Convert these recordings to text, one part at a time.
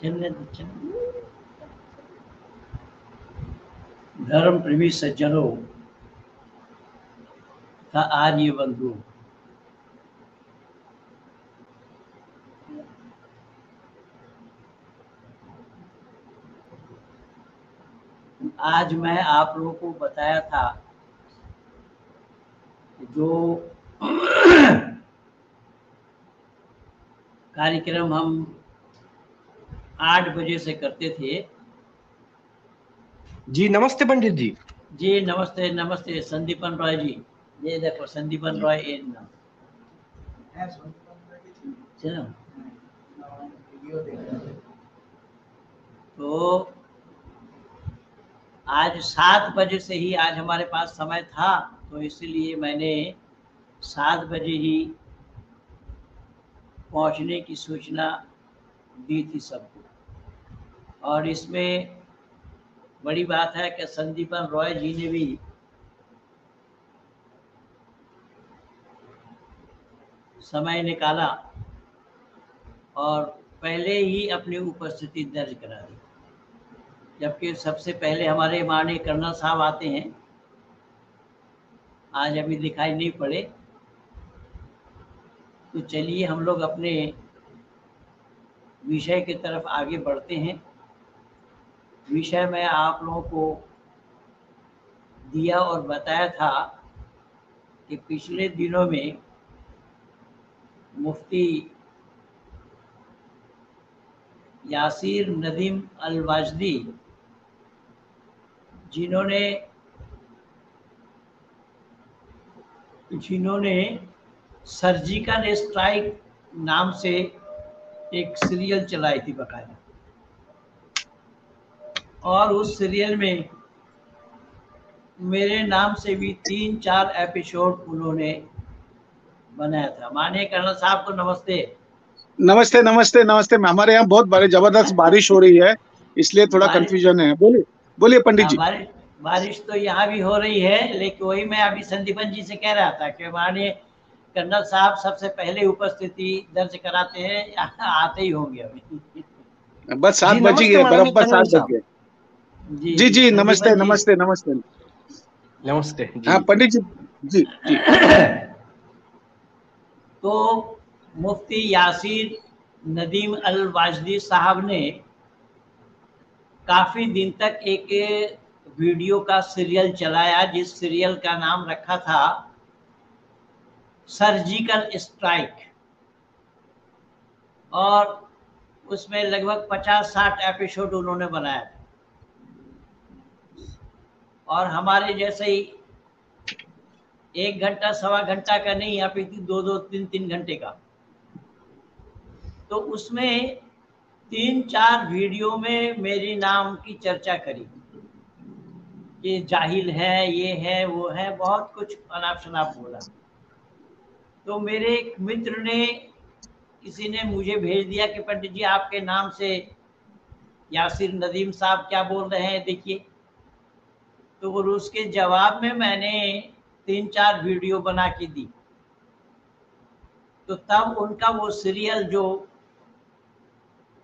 चलने धर्म प्रेमी सज्जनों का आर्य बंधु, आज मैं आप लोगों को बताया था जो कार्यक्रम हम 8 बजे से करते थे। जी नमस्ते पंडित जी। जी नमस्ते नमस्ते संदीपन रॉय जी। ये देखो संदीपन रॉय एक नाम तो आज 7 बजे से ही आज हमारे पास समय था, तो इसलिए मैंने 7 बजे ही पहुंचने की सूचना दी थी सबको। और इसमें बड़ी बात है कि संदीपन रॉय जी ने भी समय निकाला और पहले ही अपनी उपस्थिति दर्ज करा दी, जबकि सबसे पहले हमारे माननीय कर्नल साहब आते हैं। आज अभी दिखाई नहीं पड़े, तो चलिए हम लोग अपने विषय की तरफ आगे बढ़ते हैं। विषय मैं आप लोगों को दिया और बताया था कि पिछले दिनों में मुफ्ती यासिर नदीम अल वाजदी जिन्होंने सर्जिकल स्ट्राइक नाम से एक सीरियल चलाई थी बकायदा, और उस सीरियल में मेरे नाम से भी 3-4 एपिसोड उन्होंने बनाया था। माननीय कर्नल साहब को नमस्ते। नमस्ते नमस्ते नमस्ते। हमारे यहाँ बहुत बड़ी जबरदस्त बारिश हो रही है, इसलिए थोड़ा कंफ्यूजन है। बोलिए बोलिए पंडित जी। बारिश तो यहाँ भी हो रही है, लेकिन वही मैं अभी संदीपन जी से कह रहा था कि माननीय कर्नल साहब सबसे पहले उपस्थिति दर्ज कराते हैं, आते ही होंगे अभी। बस 7 बज गए, बराबर 7 बज गए। जी जी नमस्ते नमस्ते नमस्ते नमस्ते। हाँ पंडित जी। जी जी। तो मुफ्ती यासिर नदीम अल वाजदी साहब ने काफी दिन तक एक वीडियो का सीरियल चलाया, जिस सीरियल का नाम रखा था सर्जिकल स्ट्राइक, और उसमें लगभग 50-60 एपिसोड उन्होंने बनाया था। और हमारे जैसे ही 1 घंटा 1.25 घंटा का नहीं, यहाँ पे 2-2 3-3 घंटे का। तो उसमें 3-4 वीडियो में मेरी नाम की चर्चा करी, ये जाहिल है, ये है, वो है, बहुत कुछ अनाप शनाप बोला। तो मेरे एक मित्र ने, किसी ने मुझे भेज दिया कि पंडित जी आपके नाम से यासिर नदीम साहब क्या बोल रहे हैं, देखिए। तो उसके जवाब में मैंने 3-4 वीडियो बना के दी। तो तब उनका वो सीरियल जो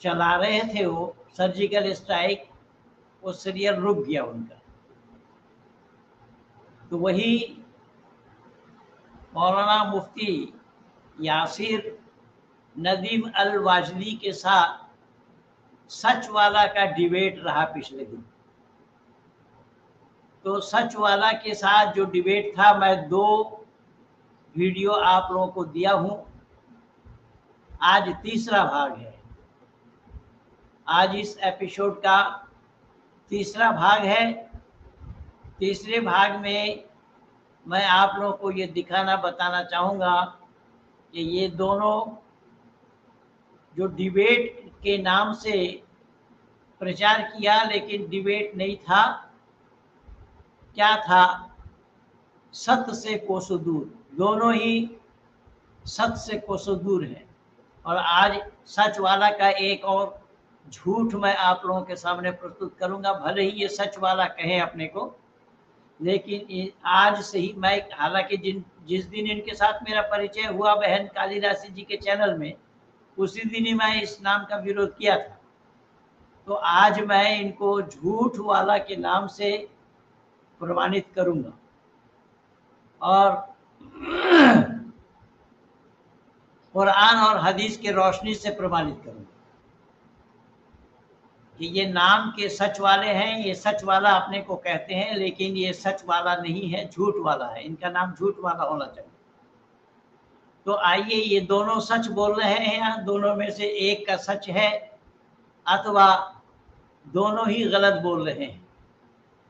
चला रहे थे, वो सर्जिकल स्ट्राइक, वो सीरियल रुक गया उनका। तो वही मौलाना मुफ्ती यासिर नदीम अल वाजदी के साथ सच वाला का डिबेट रहा पिछले दिन। तो सच वाला के साथ जो डिबेट था, मैं 2 वीडियो आप लोगों को दिया हूं। आज तीसरा भाग है। आज इस एपिसोड का तीसरा भाग है। तीसरे भाग में मैं आप लोगों को ये दिखाना बताना चाहूँगा कि ये दोनों जो डिबेट के नाम से प्रचार किया, लेकिन डिबेट नहीं था, क्या था, सत्य से कोसों दूर। दोनों ही सत्य से कोसों दूर है। और आज सच वाला का एक और झूठ मैं आप लोगों के सामने प्रस्तुत करूंगा। भले ही ये सच वाला कहें अपने को, लेकिन आज से ही मैं, हालांकि जिस दिन इनके साथ मेरा परिचय हुआ बहन काली राशि जी के चैनल में, उसी दिन ही मैं इस नाम का विरोध किया था। तो आज मैं इनको झूठ वाला के नाम से प्रमाणित करूंगा और कुरान और हदीस के रोशनी से प्रमाणित करूंगा कि ये नाम के सच वाले हैं, ये सच वाला अपने को कहते हैं, लेकिन ये सच वाला नहीं है, झूठ वाला है। इनका नाम झूठ वाला होना चाहिए। तो आइए, ये दोनों सच बोल रहे हैं, दोनों में से एक का सच है अथवा दोनों ही गलत बोल रहे हैं,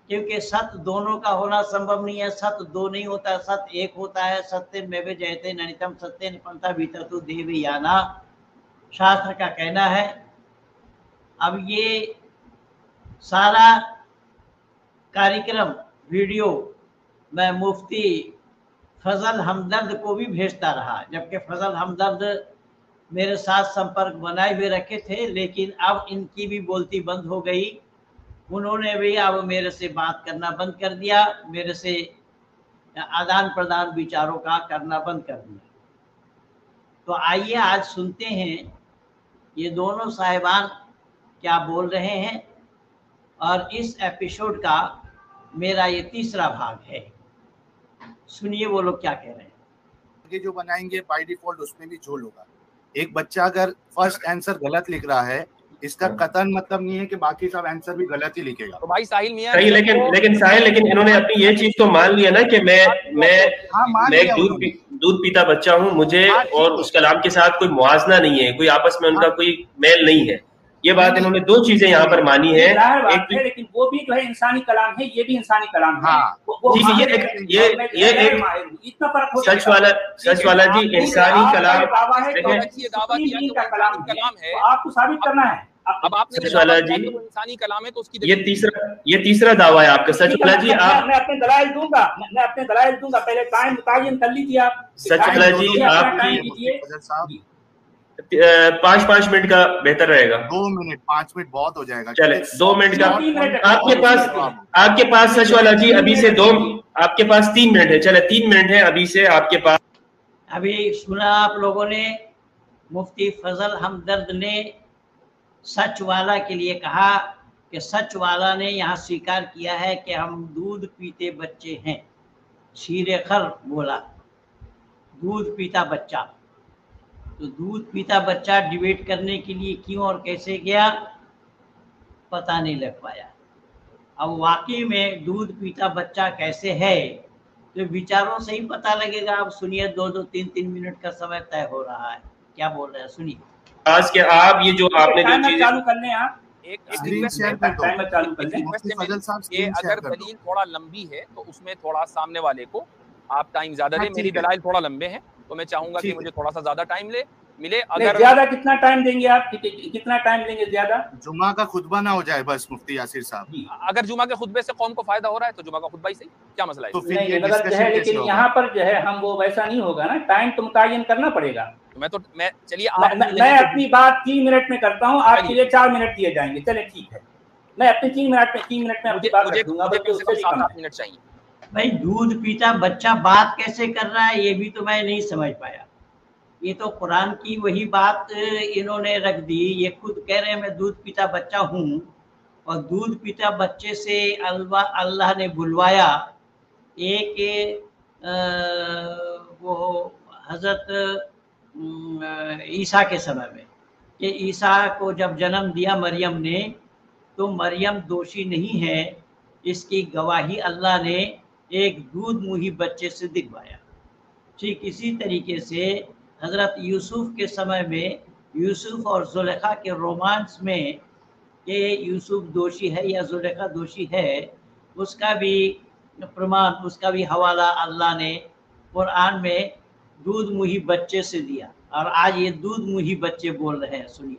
क्योंकि सत्य दोनों का होना संभव नहीं है। सत्य दो नहीं होता, सत्य एक होता है। सत्यमेव जयते ननितम सत्येन पंथा भीतरतु देवयाना, शास्त्र का कहना है। अब ये सारा कार्यक्रम वीडियो मैं मुफ्ती फजल हमदर्द को भी भेजता रहा, जबकि फजल हमदर्द मेरे साथ संपर्क बनाए हुए रखे थे, लेकिन अब इनकी भी बोलती बंद हो गई। उन्होंने भी अब मेरे से बात करना बंद कर दिया, मेरे से आदान प्रदान विचारों का करना बंद कर दिया। तो आइए आज सुनते हैं ये दोनों साहिबान क्या बोल रहे हैं, और इस एपिसोड का मेरा ये तीसरा भाग है। सुनिए वो लोग क्या कह रहे हैं। आगे जो बनाएंगे बाय डिफॉल्ट उसमें भी झोल होगा। एक बच्चा अगर फर्स्ट आंसर गलत लिख रहा है, इसका कतन मतलब नहीं है कि बाकी सब आंसर भी गलत ही लिखेगा। तो भाई साहिल मियां सही, लेकिन इन्होंने अपनी ये चीज तो मान लिया ना कि मैं एक दूध पीता बच्चा हूँ, मुझे और उस कलाम के साथ कोई मुआवजा नहीं है, कोई आपस में उनका कोई मेल नहीं है। ये बात इन्होंने दो चीजें यहाँ पर मानी है। एक लेकिन वो भी जो है इंसानी कलाम है, ये भी इंसानी कलाम है। ये इतना फर्क हो सच वाला जी इंसानी कलाम कलाम है, आपको साबित करना है। अब आपने सच वाला जी इंसानी कलाम है तो उसकी ये तीसरा दावा है आपका। सच वाला जी मैं अपने दलाइल दूंगा, पहले टाइम मुतय्यन कर लीजिए आप। सच वाला जी आपकी 5 मिनट का बेहतर रहेगा। 2 मिनट 5 मिनट बहुत हो जाएगा। चले 2 मिनट का आपके पास सच वाला जी अभी से आपके पास 3 मिनट है। चले 3 मिनट है अभी से आपके पास। अभी सुना आप लोगों ने, मुफ्ती फजल हमदर्द ने सच वाला के लिए कहा कि सच वाला ने यहाँ स्वीकार किया है कि हम दूध पीते बच्चे हैं। शीरे खर बोला दूध पीता बच्चा। तो दूध पीता बच्चा डिबेट करने के लिए क्यों और कैसे गया पता नहीं लग पाया। अब वाकई में दूध पीता बच्चा कैसे है तो विचारों से ही पता लगेगा। अब सुनिए, 2-2, 3-3 मिनट का समय तय हो रहा है। क्या बोल रहे हैं सुनिए। आज के आप ये जो आपने जो चीजें चालू कर लें, आप एक टाइमर चालू कर लें। ये अगर दलील थोड़ा लंबी है तो उसमें थोड़ा सामने वाले को आप टाइम ज्यादा दें। मेरी दलाइल थोड़ा लंबे हैं तो मैं चाहूंगा कि मुझे थोड़ा सा ज्यादा टाइम मिले। अगर ज्यादा कितना टाइम देंगे आप? कितना टाइम लेंगे ज्यादा? जुमा का खुतबा ना हो जाए बस मुफ्ती यासिर साहब। अगर जुमा के खुतबे से कौम को फायदा हो रहा है तो जुमा का खुतबा ही सही, क्या मसला है? तो फिर नहीं गलत है, लेकिन यहाँ पर जो है हम वो वैसा नहीं होगा ना, टाइम तो मुतय्यन करना पड़ेगा। तो मैं चलिए मैं अपनी बात 3 मिनट में करता हूँ, आपके लिए 4 मिनट दिए जाएंगे। चले ठीक है, मैं अपने 3 मिनट में अपनी बात रखूंगा, बल्कि उससे 7-8 मिनट चाहिए। भाई दूध पीता बच्चा बात कैसे कर रहा है ये भी तो मैं नहीं समझ पाया। ये तो कुरान की वही बात इन्होंने रख दी। ये खुद कह रहे हैं मैं दूध पीता बच्चा हूँ, और दूध पीता बच्चे से अल्लाह ने बुलवाया एक वो हजरत ईसा के समय में कि ईसा को जब जन्म दिया मरियम ने, तो मरियम दोषी नहीं है, इसकी गवाही अल्लाह ने एक दूध मुही बच्चे से दिलवाया। ठीक इसी तरीके से हज़रत यूसुफ के समय में यूसुफ और जुलेखा के रोमांस में कि यूसुफ दोषी है या जुलेखा दोषी है, उसका भी प्रमाण, उसका भी हवाला अल्लाह ने कुरान में दूध मुही बच्चे से दिया, और आज ये दूध मुही बच्चे बोल रहे हैं। सुनिए।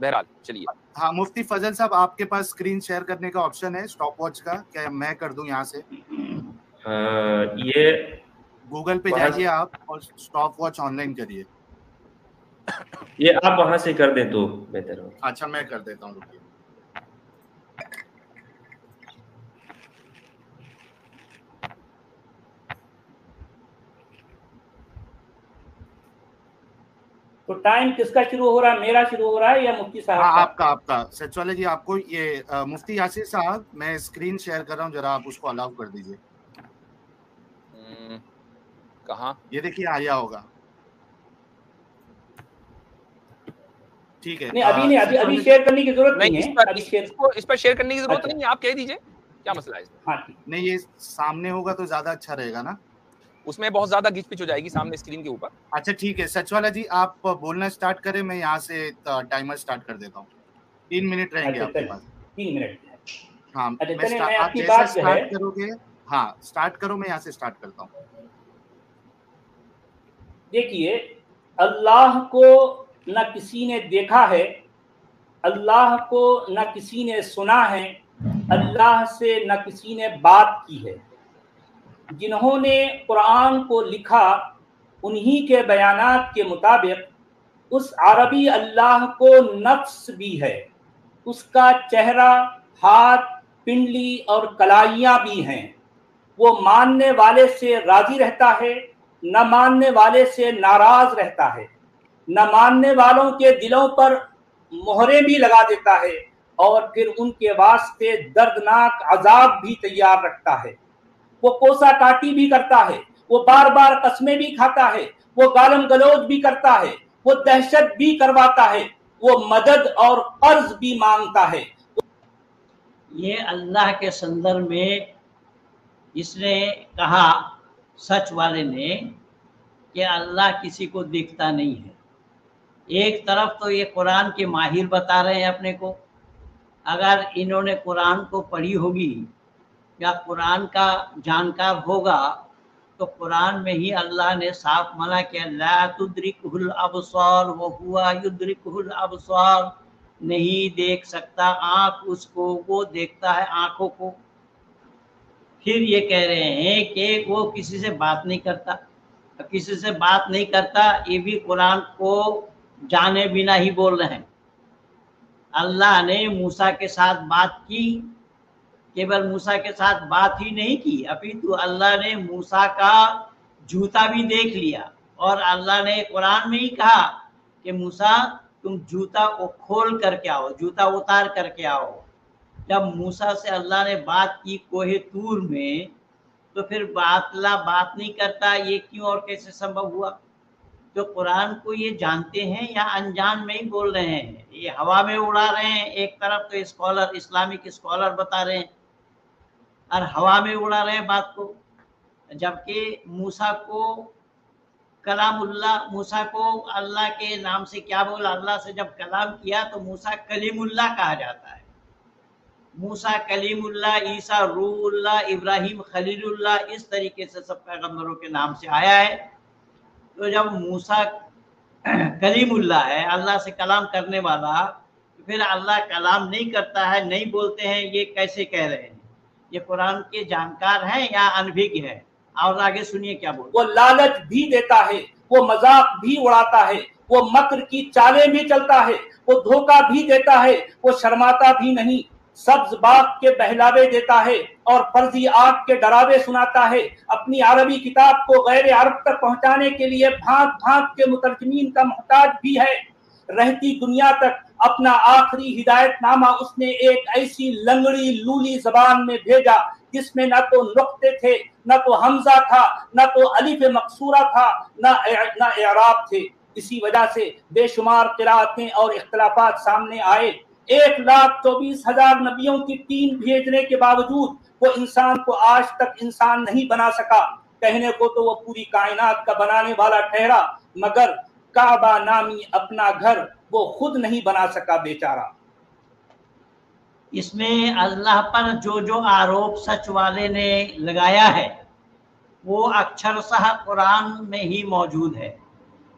बहरहाल चलिए। हाँ मुफ्ती फजल साहब, आपके पास स्क्रीन शेयर करने का ऑप्शन है स्टॉप वॉच का, क्या मैं कर दूं यहाँ से? ये गूगल पे जाइए आप और स्टॉप वॉच ऑनलाइन करिए। ये आप वहां से कर दें तो बेहतर हो। अच्छा मैं कर देता हूँ। तो तो टाइम किसका शुरू हो रहा है, मेरा शुरू हो रहा है या मुफ्ती साहब हाँ, का? आपका सचिवालय जी, आपको ये मुफ्ती यासिर साहब, मैं स्क्रीन शेयर कर रहा हूँ, जरा आप उसको अलाउ कर दीजिए। कहाँ? ये देखिए आया होगा, ठीक है। नहीं अभी नहीं, अभी शेयर करने की जरूरत नहीं है। इस पर शेयर करने की जरूरत नहीं है, आप कह दीजिए क्या मसला है इसमें। हाँ ठीक। नहीं, ये सामने होगा तो ज्यादा अच्छा रहेगा ना, उसमें बहुत ज्यादा घिच पिच हो जाएगी सामने स्क्रीन के ऊपर। अच्छा ठीक है, सचिवालय जी आप बोलना स्टार्ट करें, मैं यहाँ से टाइमर स्टार्ट कर देता हूँ। 3 मिनट रहेंगे आपके पास। 3 मिनट। हाँ, मैं आप जैसे स्टार्ट करोगे, हाँ स्टार्ट करो, मैं यहाँ से स्टार्ट करता हूँ। देखिए, अल्लाह को न किसी ने देखा है, अल्लाह को न किसी ने सुना है, अल्लाह से न किसी ने बात की है। जिन्होंने कुरान को लिखा उन्हीं के बयानात के मुताबिक उस अरबी अल्लाह को नफ्स भी है, उसका चेहरा, हाथ, पिंडली और कलाइयां भी हैं। वो मानने वाले से राजी रहता है, न मानने वाले से नाराज रहता है, न मानने वालों के दिलों पर मोहरें भी लगा देता है और फिर उनके वास्ते दर्दनाक अजाब भी तैयार रखता है। वो कोसा काटी भी करता है, वो बार बार कस्में भी खाता है, वो गालम गलौज भी करता है, वो दहशत भी करवाता है, वो मदद और कर्ज भी मांगता है। ये अल्लाह के संदर्भ में इसने कहा, सच वाले ने, कि अल्लाह किसी को देखता नहीं है। एक तरफ तो ये कुरान के माहिर बता रहे हैं अपने को, अगर इन्होंने कुरान को पढ़ी होगी या कुरान का जानकार होगा तो कुरान में ही अल्लाह ने साफ मना किया, ला तुद्रिकुहुल अबसार व हुवा युद्रिकुहुल अबसार, नहीं देख सकता आंख उसको, वो देखता है आंखों को। फिर ये कह रहे हैं कि वो किसी से बात नहीं करता, किसी से बात नहीं करता, ये भी कुरान को जाने बिना ही बोल रहे हैं। अल्लाह ने मूसा के साथ बात की, केवल मूसा के साथ बात ही नहीं की, अपितु अल्लाह ने मूसा का जूता भी देख लिया। और अल्लाह ने कुरान में ही कहा कि मूसा तुम जूता को खोल करके आओ, जूता उतार करके आओ। जब मूसा से अल्लाह ने बात की कोहे तूर में, तो फिर बात नहीं करता, ये क्यों और कैसे संभव हुआ? तो कुरान को ये जानते हैं या अनजान में ही बोल रहे हैं, ये हवा में उड़ा रहे हैं। एक तरफ तो स्कॉलर, इस्लामिक स्कॉलर बता रहे हैं और हवा में उड़ा रहे हैं बात को, जबकि मूसा को कलामुल्लाह, मूसा को अल्लाह के नाम से क्या बोला, अल्लाह से जब कलाम किया तो मूसा कलीमुल्लाह कहा जाता है। मूसा कलीमुल्लाह, ईसा रूहुल्लाह, इब्राहिम खलीलुल्लाह, इस तरीके से सब पैगंबरों के नाम से आया है। तो जब मूसा कलीमुल्लाह है, अल्लाह से कलाम करने वाला, तो फिर अल्लाह कलाम नहीं करता है, नहीं बोलते हैं, ये कैसे कह रहे हैं? ये कुरान के जानकार हैं या अनभिज्ञ हैं? और आगे सुनिए क्या बोल। वो लालच भी देता है, वो मजाक भी उड़ाता है, वो मक्र की चालें भी चलता है, वो धोखा भी देता है, वो शर्माता भी नहीं, सब्ज बाग के बहलावे देता है और फर्जी आग के डरावे सुनाता है। अपनी अरबी किताब को गैर अरब तक पहुंचाने के लिए भांत भांत के मुतरजमीन का मोहताज भी है। रहती दुनिया तक अपना आखिरी हिदायतनामा उसने एक ऐसी लंगड़ी लूली जबान में भेजा जिसमें न तो नुक्ते थे, न तो हमजा था, न तो अलिफ मकसूरा था, न एराब थे। इसी वजह से बेशुमार किरातें और इख्तिलाफात सामने आए। 1,24,000 नबियों की टीम भेजने के बावजूद वो इंसान को आज तक इंसान नहीं बना सका। कहने को तो वो पूरी कायनात का बनाने वाला ठहरा, मगर काबा नामी अपना घर वो खुद नहीं बना सका बेचारा। इसमें अल्लाह पर जो जो आरोप सच वाले ने लगाया है वो अक्षरशः कुरान में ही मौजूद है।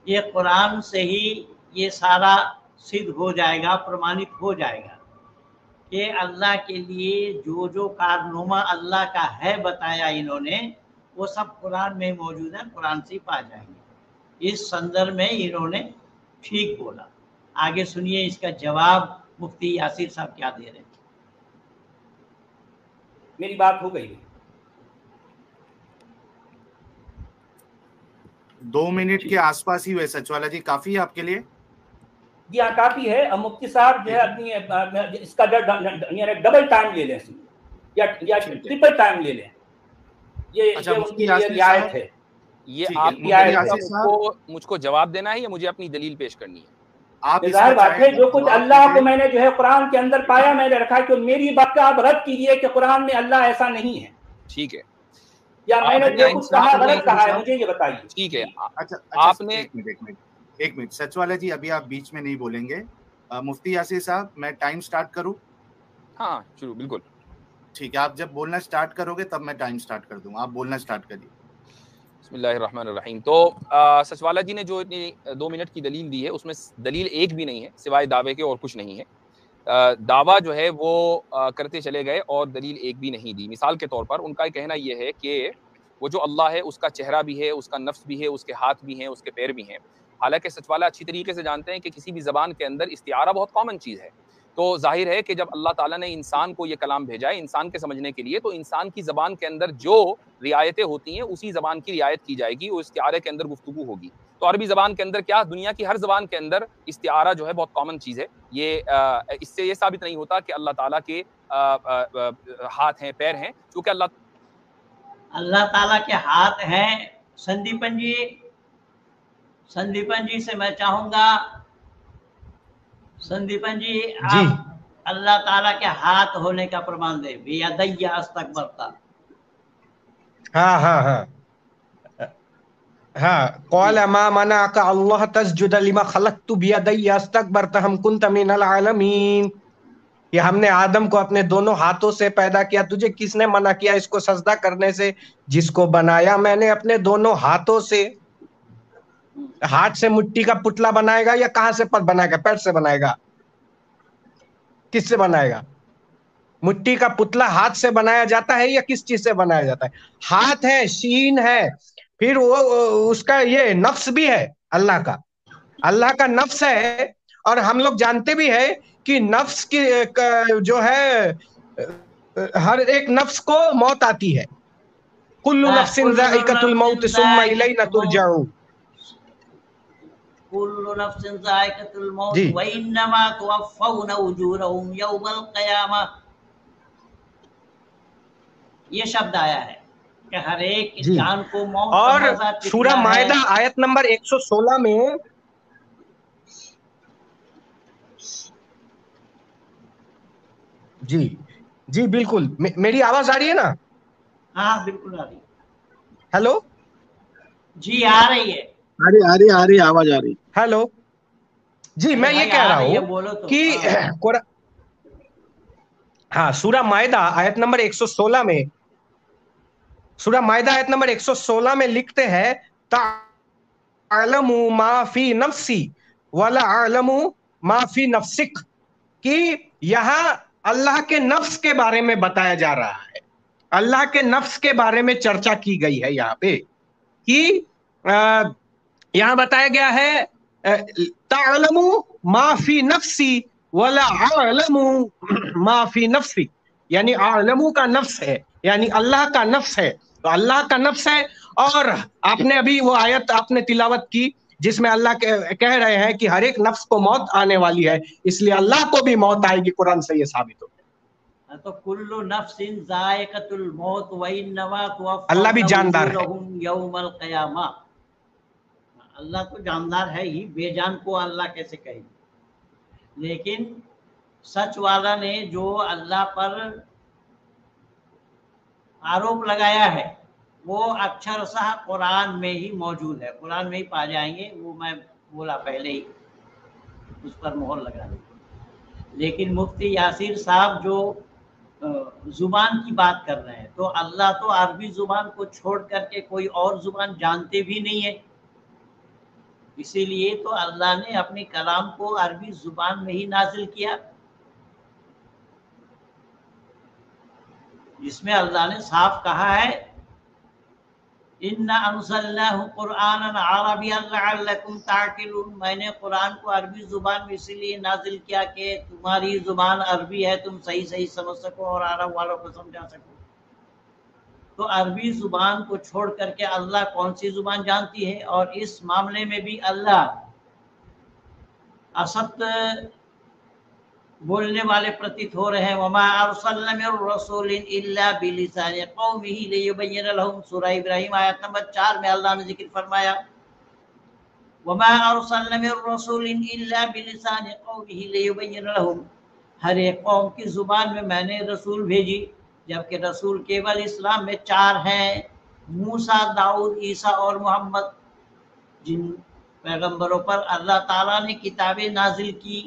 ये कुरान से ही ये सारा सिद्ध हो जाएगा, प्रमाणित हो जाएगा कि अल्लाह के लिए जो जो कारनामा अल्लाह का है बताया इन्होंने, वो सब कुरान में मौजूद है, कुरान से ही पा जाएंगे। इस संदर्भ में इन्होंने ठीक बोला। आगे सुनिए इसका जवाब मुफ्ती यासिर साहब क्या दे रहे हैं। मेरी बात हो गई? 2 मिनट के आसपास ही हुए सचवाला जी, काफी है आपके लिए? जी हाँ काफी है। अब मुफ्ती साहब जो है अपनी इसका डबल टाइम ले लें या ट्रिपल टाइम ले लें, ये उनकी रियायत है। ये आपकी आयत है, मुझको जवाब देना है या मुझे अपनी दलील पेश करनी है? आप जाहिर बात है, जो कुछ अल्लाह को मैंने जो है कुरान के अंदर पाया मैंने रखा, कि मेरी बात का आप रद्द कीजिए कि कुरान में अल्लाह ऐसा नहीं है। ठीक है, या मैंने जो कुछ कहा गलत कहा है, मुझे ये बताइए। ठीक है। अच्छा आपने एक मिनट सचवाला जी, अभी आप बीच में नहीं बोलेंगे। मुफ्ती यासीर साहब, मैं टाइम स्टार्ट करूं? हाँ शुरू, बिल्कुल ठीक है। आप जब बोलना स्टार्ट करोगे तब मैं टाइम स्टार्ट कर दूंगा, आप बोलना स्टार्ट करिए। बिस्मिल्लाहिर्रहमानिर्रहीम। तो सचवाला जी ने जो इतनी 2 मिनट की दलील दी है, उसमें दलील एक भी नहीं है सिवाय दावे के, और कुछ नहीं है। दावा जो है वो करते चले गए और दलील एक भी नहीं दी। मिसाल के तौर पर उनका कहना यह है कि वो जो अल्लाह है उसका चेहरा भी है, उसका नफ्स भी है, उसके हाथ भी हैं, उसके पैर भी हैं। हालांकि सचवाला अच्छी तरीके से जानते हैं कि किसी भी ज़बान के अंदर इस्तिआरा बहुत कॉमन चीज़ है। तो जाहिर है कि जब अल्लाह ताला ने इंसान को ये कलाम भेजा है इंसान के समझने के लिए, तो इंसान की ज़बान के अंदर जो रियायतें होती हैं उसी ज़बान की रियायत की जाएगी, और इस्तिआरे के अंदर गुफ्तगू होगी। तो अरबी ज़बान के अंदर क्या, दुनिया की हर ज़बान के अंदर इस्तिआरा जो है बहुत कॉमन चीज़ है। ये इससे ये साबित नहीं होता कि अल्लाह ताला के हाथ हैं, पैर हैं, क्योंकि अल्लाह ताला के हाथ हैं। संदीपन जी से मैं चाहूंगा, संदीपन जी आप अल्लाह ताला के हाथ होने का प्रमाण दे। बियदैया अस्तकबरता। हाँ हाँ हाँ हाँ, क़ाल मा मनाअका अल्लाह तस्जुद लिमा खलक़तु बियदैया अस्तकबरता हम कुन्त मिनल आलमीन। कि हमने आदम को अपने दोनों हाथों से पैदा किया, तुझे किसने मना किया इसको सजदा करने से, जिसको बनाया मैंने अपने दोनों हाथों से। हाथ से मिट्टी का पुतला बनाएगा या कहां से पद बनाएगा? पैर से बनाएगा? किससे बनाएगा? मिट्टी का पुतला हाथ से बनाया जाता है या किस चीज से बनाया जाता है? हाथ है, शीन है, फिर वो उसका ये नफ्स भी है अल्लाह का नफ्स है। और हम लोग जानते भी है कि नफ्स की जो है हर एक नफ्स को मौत आती है। कुल्लु नफ्सिन ज़ाइक़तुल मौत सुम्मा इलैना तुरजाऊन। कुल्लु नफ्सिन ज़ाइक़तुल मौत व इन्नमा तुवफ़्फ़ौना उजूरहुम यौमल क़ियामा। ये शब्द आया है कि हर एक इंसान को मौत। और सूरा मायदा आयत नंबर 116 में जी बिल्कुल। मेरी आवाज आ रही है ना? हाँ बिल्कुल आ रही है। हेलो जी आ रही है, आ रही आवाज आ रही। हेलो जी, मैं ये कह रहा हूं कि हाँ, सूरा मायदा आयत नंबर 116 में, सूरा मायदा आयत नंबर 116 में लिखते हैं तालमु मा फी नफ्सी वला आलमु मा फी नफ्सिक, कि यहां अल्लाह के नफ्स के बारे में बताया जा रहा है। अल्लाह के नफ्स के बारे में चर्चा की गई है यहाँ पे, कि यहां बताया गया है तालमु मा फी नफ्सी वला आलमु मा फी नफ्सी, यानी आलमु का नफ्स है, यानी अल्लाह का नफ्स है। तो अल्लाह का नफ्स है। और आपने अभी वो आयत आपने तिलावत की जिसमें अल्लाह कह रहे हैं कि हर एक नफ्स को मौत आने वाली है, इसलिए अल्लाह को भी मौत आएगी। कुरान से ये साबित हो गया। तो कुल्लु नफ्सिन ज़ाइक़तुल मौत व इन्नमा तुवफ़्फ़ौना अल्लाह भी जानदार है यौमल क़ियामा। अल्लाह तो जानदार है ही, बेजान को अल्लाह कैसे कहेंगे? लेकिन सच वाला ने जो अल्लाह पर आरोप लगाया है वो अक्षरशः कुरान में ही मौजूद है, कुरान में ही पा जाएंगे। वो मैं बोला पहले ही, उस पर मोहर लगा दी। लेकिन मुफ्ती यासीर साहब जो जुबान की बात कर रहे हैं, तो अल्लाह तो अरबी जुबान को छोड़ करके कोई और जुबान जानते भी नहीं है। इसीलिए तो अल्लाह ने अपने कलाम को अरबी जुबान में ही नाजिल किया, जिसमें अल्लाह ने साफ कहा है इन्ना अंज़लनाहु कुरआनन अरबिय्यन लअल्लकुम ताक़िलून। मैंने कुरान को अरबी जुबान में इसीलिए नाजिल किया कि तुम्हारी जुबान अरबी है, तुम सही सही समझ सको और अरब वालों को समझा सको। तो अरबी जुबान को छोड़ करके अल्लाह कौन सी जुबान जानती है? और इस मामले में भी अल्लाह असत बोलने वाले प्रतीत हो रहे हैं। वमा अरसलना मिर रसूलिन इल्ला बिलिसानि कौमिही लियुबय्यिन लहुम, सूरह इब्राहिम आयत नंबर 4 में अल्लाह ने जिक्र फरमाया, वमा अरसलना मिर रसूलिन इल्ला बिलिसानि कौमिही लियुबय्यिन लहुम, हर एक कौम की जुबान में मैंने रसूल भेजी, जबकि रसूल केवल इस्लाम में 4 हैं, मूसा, दाऊद, ईसा और मोहम्मद। जिन पैगंबरों पर अल्लाह ताला ने किताबें नाजिल की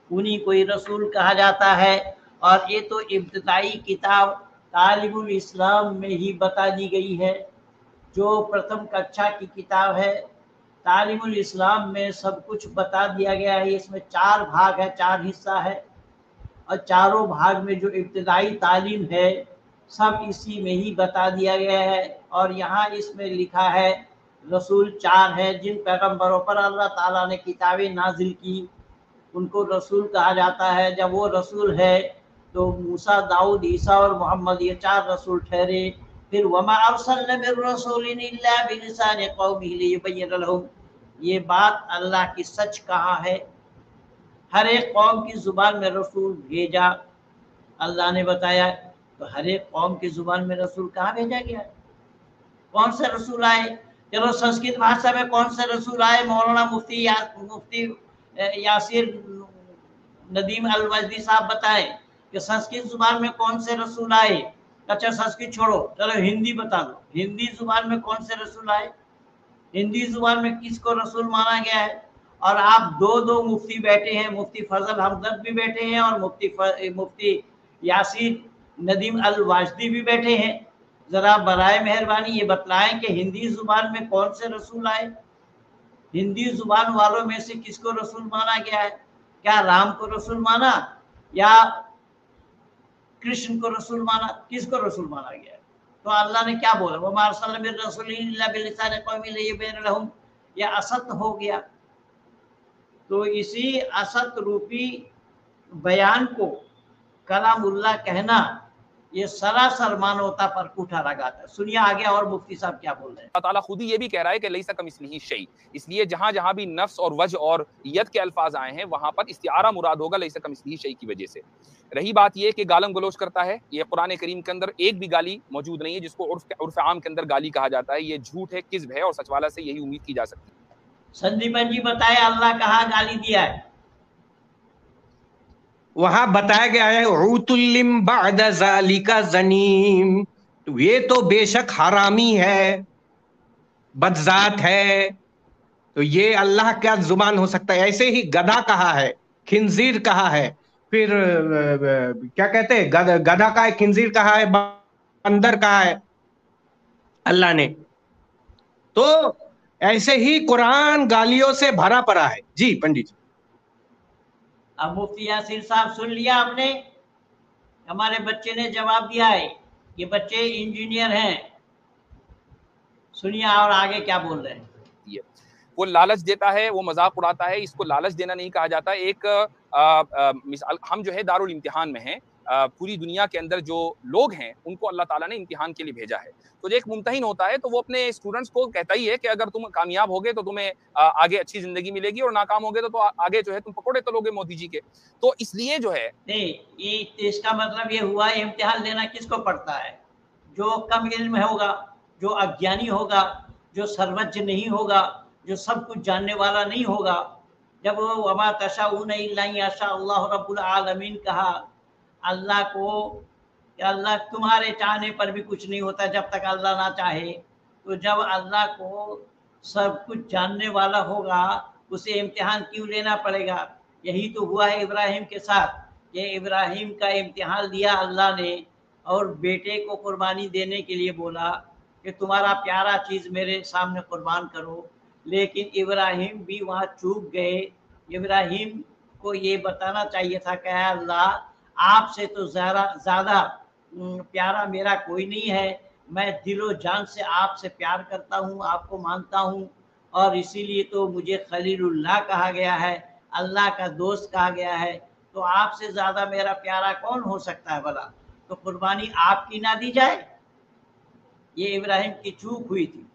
उन्हीं को ही रसूल कहा जाता है। और ये तो इब्तिदाई किताब तालिबुल इस्लाम में ही बता दी गई है, जो प्रथम कक्षा की किताब है। तालिबुल इस्लाम में सब कुछ बता दिया गया है। इसमें 4 भाग है, 4 हिस्सा है, और चारों भाग में जो इब्तिदाई तालीम है सब इसी में ही बता दिया गया है। और यहाँ इसमें लिखा है रसूल 4 है, जिन पैगंबरों पर अल्लाह ताला ने किताबें नाजिल की उनको रसूल कहा जाता है। जब वो रसूल है तो मूसा, दाऊद, ईसा और मोहम्मद ये 4 रसूल ठहरे। फिर वमा अरसलना मिर रसूलिन इल्ला बिलिसानि कौमिही लियुबय्यिन लहुम, ये बात अल्लाह की सच कहा है। हर एक कौम की जुबान में रसूल भेजा अल्लाह ने बताया। तो हर एक कौम की जुबान में रसूल कहाँ भेजा गया? कौन से रसूल आए? चलो संस्कृत भाषा में कौन से रसूल आए? मौलाना मुफ्ती यासिर नदीम अल-वजदी साहब बताएं कि संस्कृत जुबान में कौन से रसूल आए। अच्छा संस्कृत छोड़ो, चलो हिंदी बता दो, हिंदी जुबान में कौन से रसूल आए? हिंदी जुबान में किसको रसूल माना गया है? और आप दो मुफ्ती बैठे हैं, मुफ्ती फजल हमदर्द भी बैठे हैं और मुफ्ती यासिर नदीम अल-वाजदी भी बैठे हैं। जरा बराए मेहरबानी ये बतलाएं कि हिंदी जुबान में कौन से रसूल आए? हिंदी जुबान वालों में से किसको रसूल माना गया है? क्या राम को रसूल माना या कृष्ण को रसूल माना? किसको रसूल माना गया है? तो अल्लाह ने क्या बोला, वमा अरसलना मिर रसूलिन इल्ला बिलिसानि कौमिही लियुबय्यिन लहुम, यह असत हो गया। तो इसी असत रूपी बयान को कलामुल्लाह कहना ये सरासर मानवता पर कूठा लगाता है। सुनिए आगे और मुफ्ती साहब क्या बोल रहे हैं। अल्लाह ताला खुद ही ये भी कह रहा है कि लैसा कमिस्लिही शै, इसलिए जहां जहां भी नफ्स और वज और यद के अल्फाज आए हैं वहां पर इस्तिआरा मुराद होगा लैसा कमिस्लिही शै की वजह से। रही बात ये कि गालम गलोच करता है, ये कुरान करीम के अंदर एक भी गाली मौजूद नहीं है जिसको उर्फ आम के अंदर गाली कहा जाता है। ये झूठ है, किज़्ब है, और सचवाला से यही उम्मीद की जा सकती है। संदीपन जी बताए अल्लाह कहाँ गाली दिया है? वहां बताया गया है उतुल्लिम बाद ज़ालिका ज़नीम, तो ये तो बेशक हरामी है, बदजात है, तो ये अल्लाह क्या जुबान हो सकता है? ऐसे ही गधा कहा है, खिंजीर कहा है, फिर क्या कहते हैं गधा का है, खिंजीर कहा है, बंदर कहा है अल्लाह ने। तो ऐसे ही कुरान गालियों से भरा पड़ा है। जी पंडित जी। अब मुफ्ती यासिर साहब सुन लिया आपने, हमारे बच्चे ने जवाब दिया है, ये बच्चे इंजीनियर हैं। सुनिए और आगे क्या बोल रहे हैं। वो लालच देता है, वो मजाक उड़ाता है, इसको लालच देना नहीं कहा जाता। एक मिसाल, हम जो है दारुल इम्तिहान में हैं, पूरी दुनिया के अंदर जो लोग हैं उनको अल्लाह ताला ने इम्तिहान के लिए भेजा है। तो जो एक मुम्तहिन होता है तो वो अपने स्टूडेंट्स को कहता ही है कि अगर तुम कामयाब होगे तो तुम्हें आगे अच्छी जिंदगी मिलेगी, और नाकाम होगे तो आगे जो है तुम पकोड़े तलोगे मोदी जी के। तो इसलिए जो है नहीं, ये इसका मतलब ये हुआ इम्तिहान लेना किसको पड़ता है? जो कम इल्म होगा, जो अज्ञानी होगा, जो सर्वज्ञ नहीं होगा, जो सब कुछ जानने वाला नहीं होगा। जब वो वमा तशाऊन इल्ला यशा अल्लाह रब्बुल आलमीन कहा अल्लाह को, अल्लाह तुम्हारे चाहने पर भी कुछ नहीं होता जब तक अल्लाह ना चाहे। तो जब अल्लाह को सब कुछ जानने वाला होगा उसे इम्तिहान क्यों लेना पड़ेगा? यही तो हुआ है इब्राहिम के साथ। ये इब्राहिम का इम्तिहान लिया अल्लाह ने और बेटे को कुर्बानी देने के लिए बोला कि तुम्हारा प्यारा चीज़ मेरे सामने कुर्बान करो। लेकिन इब्राहिम भी वहाँ चूक गए। इब्राहिम को ये बताना चाहिए था कि अल्लाह आपसे तो ज़्यादा प्यारा मेरा कोई नहीं है, मैं दिलो जान से आपसे प्यार करता हूँ, आपको मानता हूँ, और इसीलिए तो मुझे खलीलुल्लाह कहा गया है, अल्लाह का दोस्त कहा गया है। तो आपसे ज़्यादा मेरा प्यारा कौन हो सकता है भला? तो कुर्बानी आपकी ना दी जाए? ये इब्राहिम की चूक हुई थी।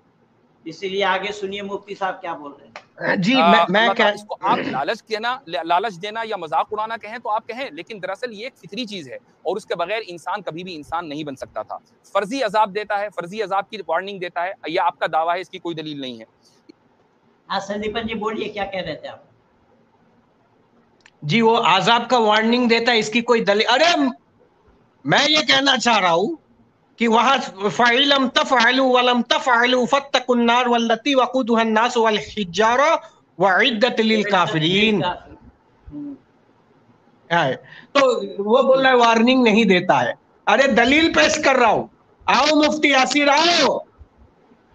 इसीलिए आगे सुनिए मुफ्ती साहब क्या बोल रहे हैं। जी मैं इसको आप लालच देना या मजाक उड़ाना कहें तो आप कहें, लेकिन दरअसल ये एक फितरी चीज है और उसके बगैर इंसान कभी भी इंसान नहीं बन सकता था। फर्जी अजाब देता है, फर्जी अजाब की वार्निंग देता है, यह आपका दावा है, इसकी कोई दलील नहीं है। हाँ संदीपन जी बोलिए, क्या कह रहे थे आप? जी वो आजाब का वार्निंग देता है, इसकी कोई दलील? अरे मैं ये कहना चाह रहा हूं कि वहां फ़इलम तफ़अलू वलम तफ़अलू फत्तकुन्नार वल्लती वक़ूदुहा अन्नास वल हिज्जारा वउद्दत लिल काफिरीन है। तो वो बोल रहा है वार्निंग नहीं देता है। अरे दलील पेश कर रहा हूं, आओ मुफ्ती यासीर आओ,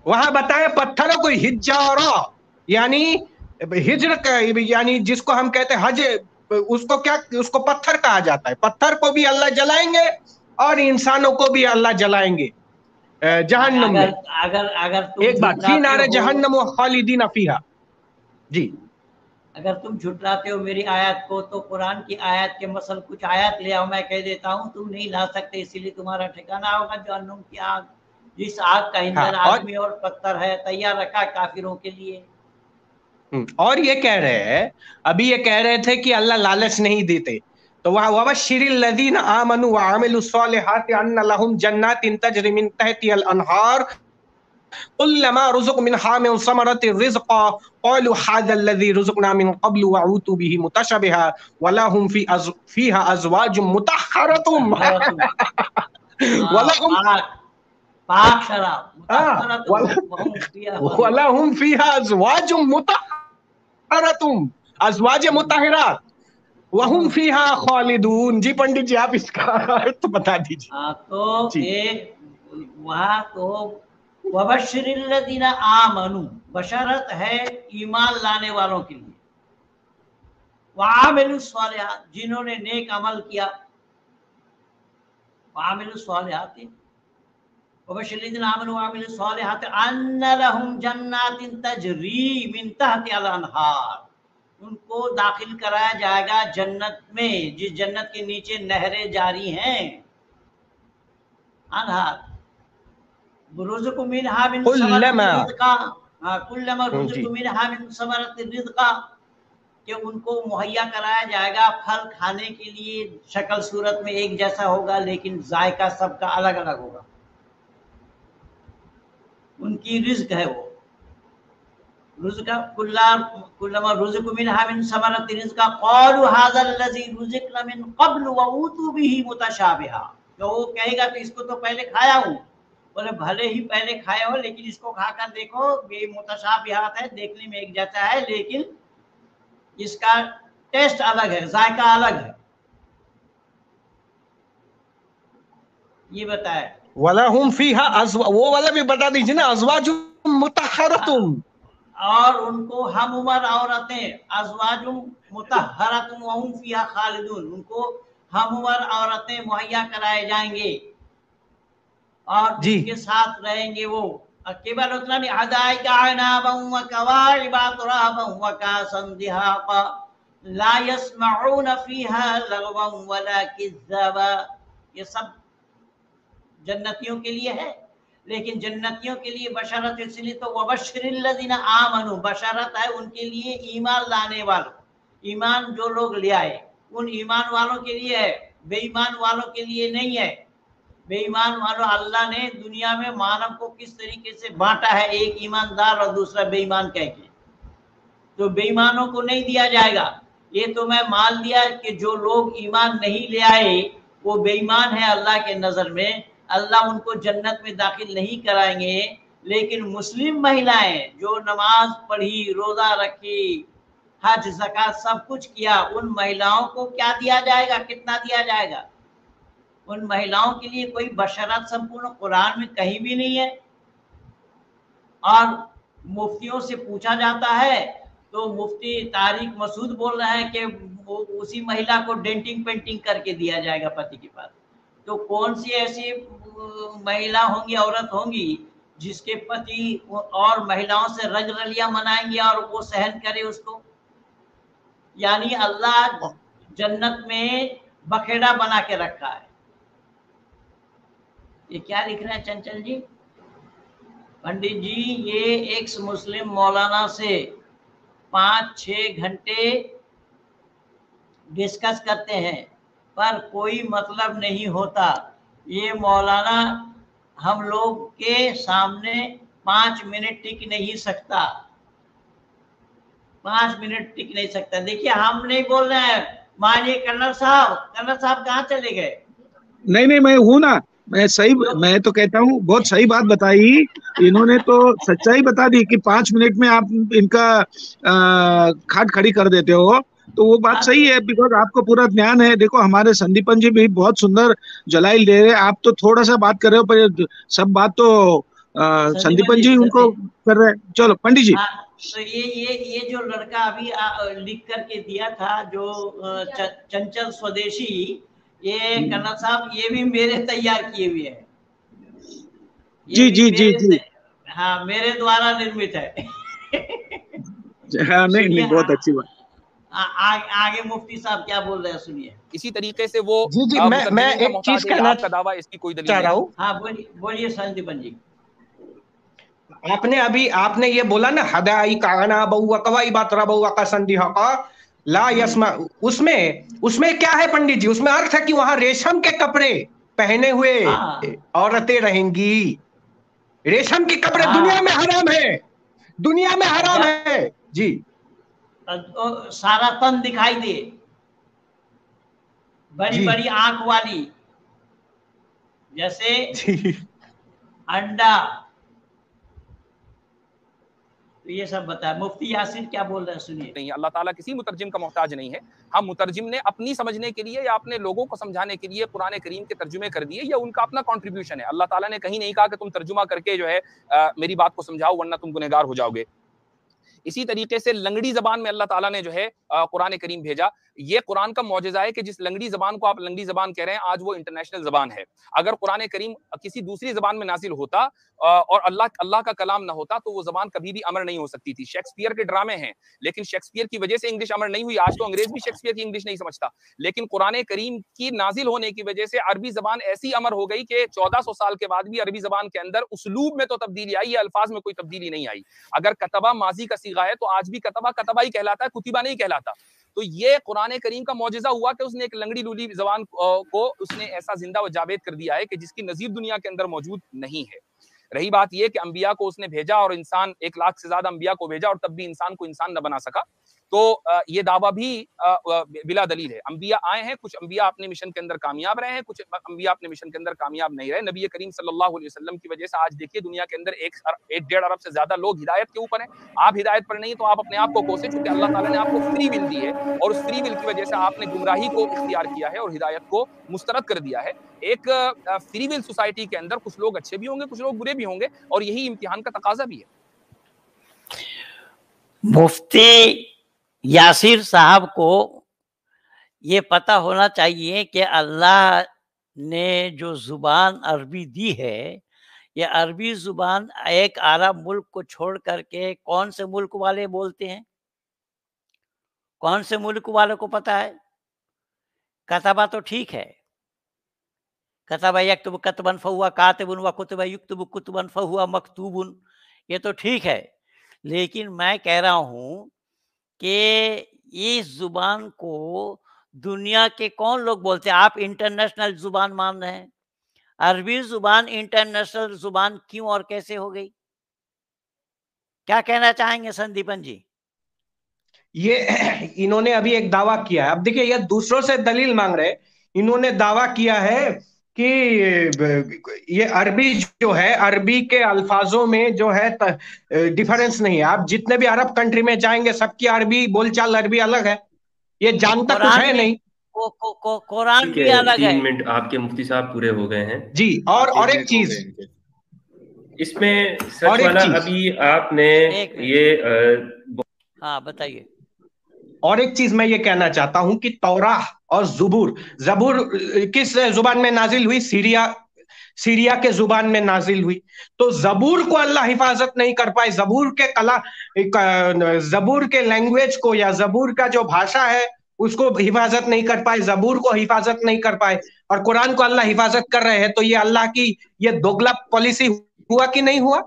वहां बताए पत्थरों को हिज्जारा यानी हिज्र यानी जिसको हम कहते हैं हज, उसको क्या, उसको पत्थर कहा जाता है। पत्थर को भी अल्लाह जलाएंगे और इंसानों को भी अल्लाह जलाएंगे जहन्नम में। अगर तुम एक बात, फी नारे जहन्नम व खालिदीन फीहा। जी अगर तुम झुटलाते हो मेरी आयत को तो कुरान की आयत के मसल कुछ आयत ले आओ, मैं कह देता हूँ तुम नहीं ला सकते, इसीलिए तुम्हारा ठिकाना होगा जहन्नुम की आग, जिस आग का ईंधन आदमी और पत्थर है, तैयार रखा काफिरों के लिए। और ये कह रहे हैं, अभी ये कह रहे थे कि अल्लाह लालच नहीं देते, तो वहां वबश्शिरिल लज़ीना आमनू व अमिलुस सालिहाति अन्ना लहुम जन्नातिन तजरी मिन तहतिहल अनहार कुल्लमा रुज़िक़ू मिनहा मिन समरतिर रिज़्क़ा क़ालू हाज़ा लज़ी रुज़िक़ना मिन क़ब्लु व ऊतू बिही मुतशबिहा व लहुम फ़ीहा अज़वाजुम मुतहहरतुम व लहुम पाक शराब व लहुम फ़ीहा अज़वाजुम मुतहहरतुम अज़वाज मुतहहरात वहुम फीहा खालिदून। जी पंडित जी आप इसका तो बता दीजिए। तो वहाँ तो वबश्शिरिल लज़ीना आमनू बशरत है ईमान लाने वालों के लिए, वआमिलुस सालिहात जिन्होंने नेक अमल किया, वआमिलुस सालिहात वबश्शिरिल लज़ीना आमनू वआमिलुस सालिहात अन्ना लहुम जन्नातिन तजरी मिन तहतिहल अनहार, उनको दाखिल कराया जाएगा जन्नत में जिस जन्नत के नीचे नहरें जारी हैं। अनहार रुज़्क़ु मिनहा मिन समरति रिज़्क़ा, कुल्लमा रुज़्क़ु मिनहा मिन समरति रिज़्क़ा, कि उनको मुहैया कराया जाएगा फल खाने के लिए, शक्ल सूरत में एक जैसा होगा लेकिन जायका सबका अलग अलग होगा। उनकी रिज़्क़ है वो कुल्लमा रुज़िक़ू मिनहा मिन समरति रिज़्क़ा क़ालू हाज़ा लज़ी रुज़िक़ना मिन क़ब्लु व ऊतू बिही मुतशाबिहा, तो वो कहेगा तो इसको तो पहले खाया हूँ, बोले भले ही पहले खाए हो लेकिन इसको खाकर देखो, ये मुतशाबिहात है, देखने में एक जैसा है लेकिन इसका टेस्ट अलग है, जायका अलग है। ये बताए वलहुम फीहा वो वाला भी बता दीजिए ना, अज़वाजुम मुतहहरतुम, और उनको हम उम्र औरतें अज़वाजुम मुतहहरतुम व हुम फीहा खालिदून, उनको हम उम्र औरतें मुहैया कराए जाएंगे और उनके साथ रहेंगे वो। केवल उतना नहीं, हदाइका अनाबम व कवाइबा तुराबम व कासन दिहाका ला यस्मऊन फीहा लगवन वला किज़्ज़ाबा, ये सब जन्नतियों के लिए है। लेकिन जन्नतियों के लिए बशरत इसलिए तो वबश्शिरिल लज़ीना आमनू बशरत है उनके लिए ईमान लाने वालों, ईमान जो लोग ले आए उन ईमान वालों के लिए है, बेईमान वालों के लिए नहीं है। बेईमान वालों अल्लाह ने दुनिया में मानव को किस तरीके से बांटा है, एक ईमानदार और दूसरा बेईमान कह के, तो बेईमानों को नहीं दिया जाएगा। ये तो मैं मान लिया कि जो लोग ईमान नहीं ले आए वो बेईमान है अल्लाह के नजर में, अल्लाह उनको जन्नत में दाखिल नहीं कराएंगे। लेकिन मुस्लिम महिलाएं जो नमाज पढ़ी, रोजा रखी, हज ज़कात सब कुछ किया, उन महिलाओं को क्या दिया जाएगा, कितना दिया जाएगा? उन महिलाओं के लिए कोई बशरत संपूर्ण कुरान में कहीं भी नहीं है। और मुफ्तियों से पूछा जाता है तो मुफ्ती तारिक मसूद बोल रहा है कि उसी महिला को डेंटिंग पेंटिंग करके दिया जाएगा पति के पास। तो कौन सी ऐसी महिला होंगी, औरत होंगी जिसके पति और महिलाओं से रज रलियां मनाएंगे और वो सहन करे उसको? यानी अल्लाह जन्नत में बखेड़ा बना के रखा है। ये क्या लिख रहे हैं चंचल जी? पंडित जी, ये एक्स मुस्लिम मौलाना से 5-6 घंटे डिस्कस करते हैं पर कोई मतलब नहीं होता। ये मौलाना हम लोग के सामने 5 मिनट टिक नहीं सकता, 5 मिनट टिक नहीं सकता। देखिए, हम नहीं बोल रहे हैं, मानिए कर्नल साहब कहाँ चले गए? नहीं, मैं हूँ ना, मैं तो कहता हूँ बहुत सही बात बताई। इन्होंने तो सच्चाई बता दी कि 5 मिनट में आप इनका खाट खड़ी कर देते हो, तो वो बात सही है, बिकॉज आपको पूरा ज्ञान है। देखो, हमारे संदीपन जी भी बहुत सुंदर जलाइल दे रहे हैं, आप तो थोड़ा सा बात कर रहे हो, पर सब बात तो संदीपन जी उनको कर रहे हैं। चलो पंडित जी। तो ये जो लड़का अभी लिख करके दिया था, जो चंचल स्वदेशी, ये कर्नल साहब ये भी मेरे तैयार किए हुए हैं। जी। हाँ, मेरे द्वारा निर्मित है। हाँ, नहीं, बहुत अच्छी बात। आगे मुफ्ती साहब क्या बोल रहे हैं, सुनिए। इसी तरीके से वो जी मैं एक चीज कहना आपका दावा, इसकी कोई दलील चाह रहा हूँ। हाँ, बोलिए संदीपन जी। आपने ये बोला ना, हदाई काना बहुआ कवाई बात बहुआ का संदिहा का ला यस्मा, उसमें क्या है पंडित जी? उसमें अर्थ है कि वहां रेशम के कपड़े पहने हुए औरतें रहेंगी। रेशम के कपड़े दुनिया में हराम है, दुनिया में हराम है जी। सारा तन दिखाई दे, बड़ी बड़ी आंख वाली, जैसे अंडा, तो ये सब बताया। मुफ्ती यासिर क्या बोल रहे हैं, सुनिए। नहीं, अल्लाह ताला किसी मुतरजिम का मोहताज नहीं है। हम मुतरजिम ने अपनी समझने के लिए या अपने लोगों को समझाने के लिए कुरान करीम के तर्जुमे कर दिए, या उनका अपना कंट्रीब्यूशन है। अल्लाह ताला ने कहीं नहीं कहा कि तुम तर्जुमा करके जो है मेरी बात को समझाओ वरना तुम गुनहगार हो जाओगे। इसी तरीके से लंगड़ी जबान में अल्लाह ताला ने जो है कुरान करीम भेजा। ये कुरान का मौजज़ा है कि जिस लंगड़ी जबान को आप लंगड़ी जबान कह रहे हैं, आज वो इंटरनेशनल जबान है। अगर कुरान करीम किसी दूसरी जबान में नाजिल होता और अल्लाह का कलाम ना होता, तो वो जबान कभी भी अमर नहीं हो सकती थी। शेक्सपियर के ड्रामे हैं, लेकिन शेक्सपियर की वजह से इंग्लिश अमर नहीं हुई। आज तो अंग्रेज भी शेक्सपियर की इंग्लिश नहीं समझता, लेकिन कुरान करीम की नाजिल होने की वजह से अरबी जबान ऐसी अमर हो गई कि 1400 साल के बाद भी अरबी जबान के अंदर उसलूब में तो तब्दीली आई है, अल्फाज में कोई तब्दीली नहीं आई। अगर कतबा माजी का सीगा है, तो आज भी कतबा ही कहलाता है, कुतिबा नहीं कहलाता। तो ये कुरान करीम का मौजज़ा हुआ कि उसने एक लंगड़ी लूली जबान को उसने ऐसा जिंदा व जावेद कर दिया है कि जिसकी नजीर दुनिया के अंदर मौजूद नहीं है। रही बात यह कि अंबिया को उसने भेजा और इंसान 1 लाख से ज्यादा अंबिया को भेजा और तब भी इंसान को इंसान न बना सका, तो ये दावा भी बिला दलील है। अंबिया आए हैं, कुछ अंबिया अपने मिशन के अंदर कामयाब रहे हैं, कुछ अंबिया अपने मिशन के अंदर कामयाब नहीं रहे। नबी करीम सल्लल्लाहु अलैहि वसल्लम की वजह से आज देखिए दुनिया के अंदर 1-1.5 अरब से ज्यादा लोग हिदायत के ऊपर हैं। आप हिदायत पर नहीं तो आप अपने आप को कोसे, चूंकि अल्लाह ताला ने आपको फ्री विल दी है और उस फ्री विल की वजह से आपने गुमराही को इख्तियार किया है और हिदायत को मुस्तरद कर दिया है। एक फ्री विल सोसाइटी के अंदर कुछ लोग अच्छे भी होंगे, कुछ लोग बुरे भी होंगे, और यही इम्तिहान का तकाजा भी है। मुफ्ती यासिर साहब को ये पता होना चाहिए कि अल्लाह ने जो जुबान अरबी दी है, ये अरबी जुबान एक अरब मुल्क को छोड़ करके कौन से मुल्क वाले बोलते हैं? कौन से मुल्क वाले को पता है? कतबा तो ठीक है, कतबा यक्तुब कतबन फहुआ कातिबुन व कुतबा युक्तुब कुतबन फहुआ मकतूबुन, ये तो ठीक है। लेकिन मैं कह रहा हूँ कि इस जुबान को दुनिया के कौन लोग बोलते हैं? आप इंटरनेशनल जुबान मान रहे हैं, अरबी जुबान इंटरनेशनल जुबान क्यों और कैसे हो गई? क्या कहना चाहेंगे संदीपन जी? ये इन्होंने अभी एक दावा किया है। अब देखिए, ये दूसरों से दलील मांग रहे हैं। इन्होंने दावा किया है कि ये अरबी जो है, अरबी के अल्फाजों में जो है डिफरेंस नहीं है। आप जितने भी अरब कंट्री में जाएंगे, सबकी अरबी बोलचाल अरबी अलग है, ये जानता कुछ है नहीं। कुरान भी अलग है। 3 मिनट आपके मुफ्ती साहब पूरे हो गए हैं जी। और एक चीज इसमें सच वाला, अभी आपने ये हाँ बताइए। और एक चीज मैं ये कहना चाहता हूं कि तौराह और जबूर किस जुबान में नाजिल हुई? सीरिया के जुबान में नाजिल हुई। तो जबूर को अल्लाह हिफाजत नहीं कर पाए, जबूर के लैंग्वेज को या जबूर का जो भाषा है उसको हिफाजत नहीं कर पाए, जबूर को हिफाजत नहीं कर पाए, और कुरान को अल्लाह हिफाजत कर रहे हैं। तो ये अल्लाह की ये दोगला पॉलिसी हुआ कि नहीं हुआ?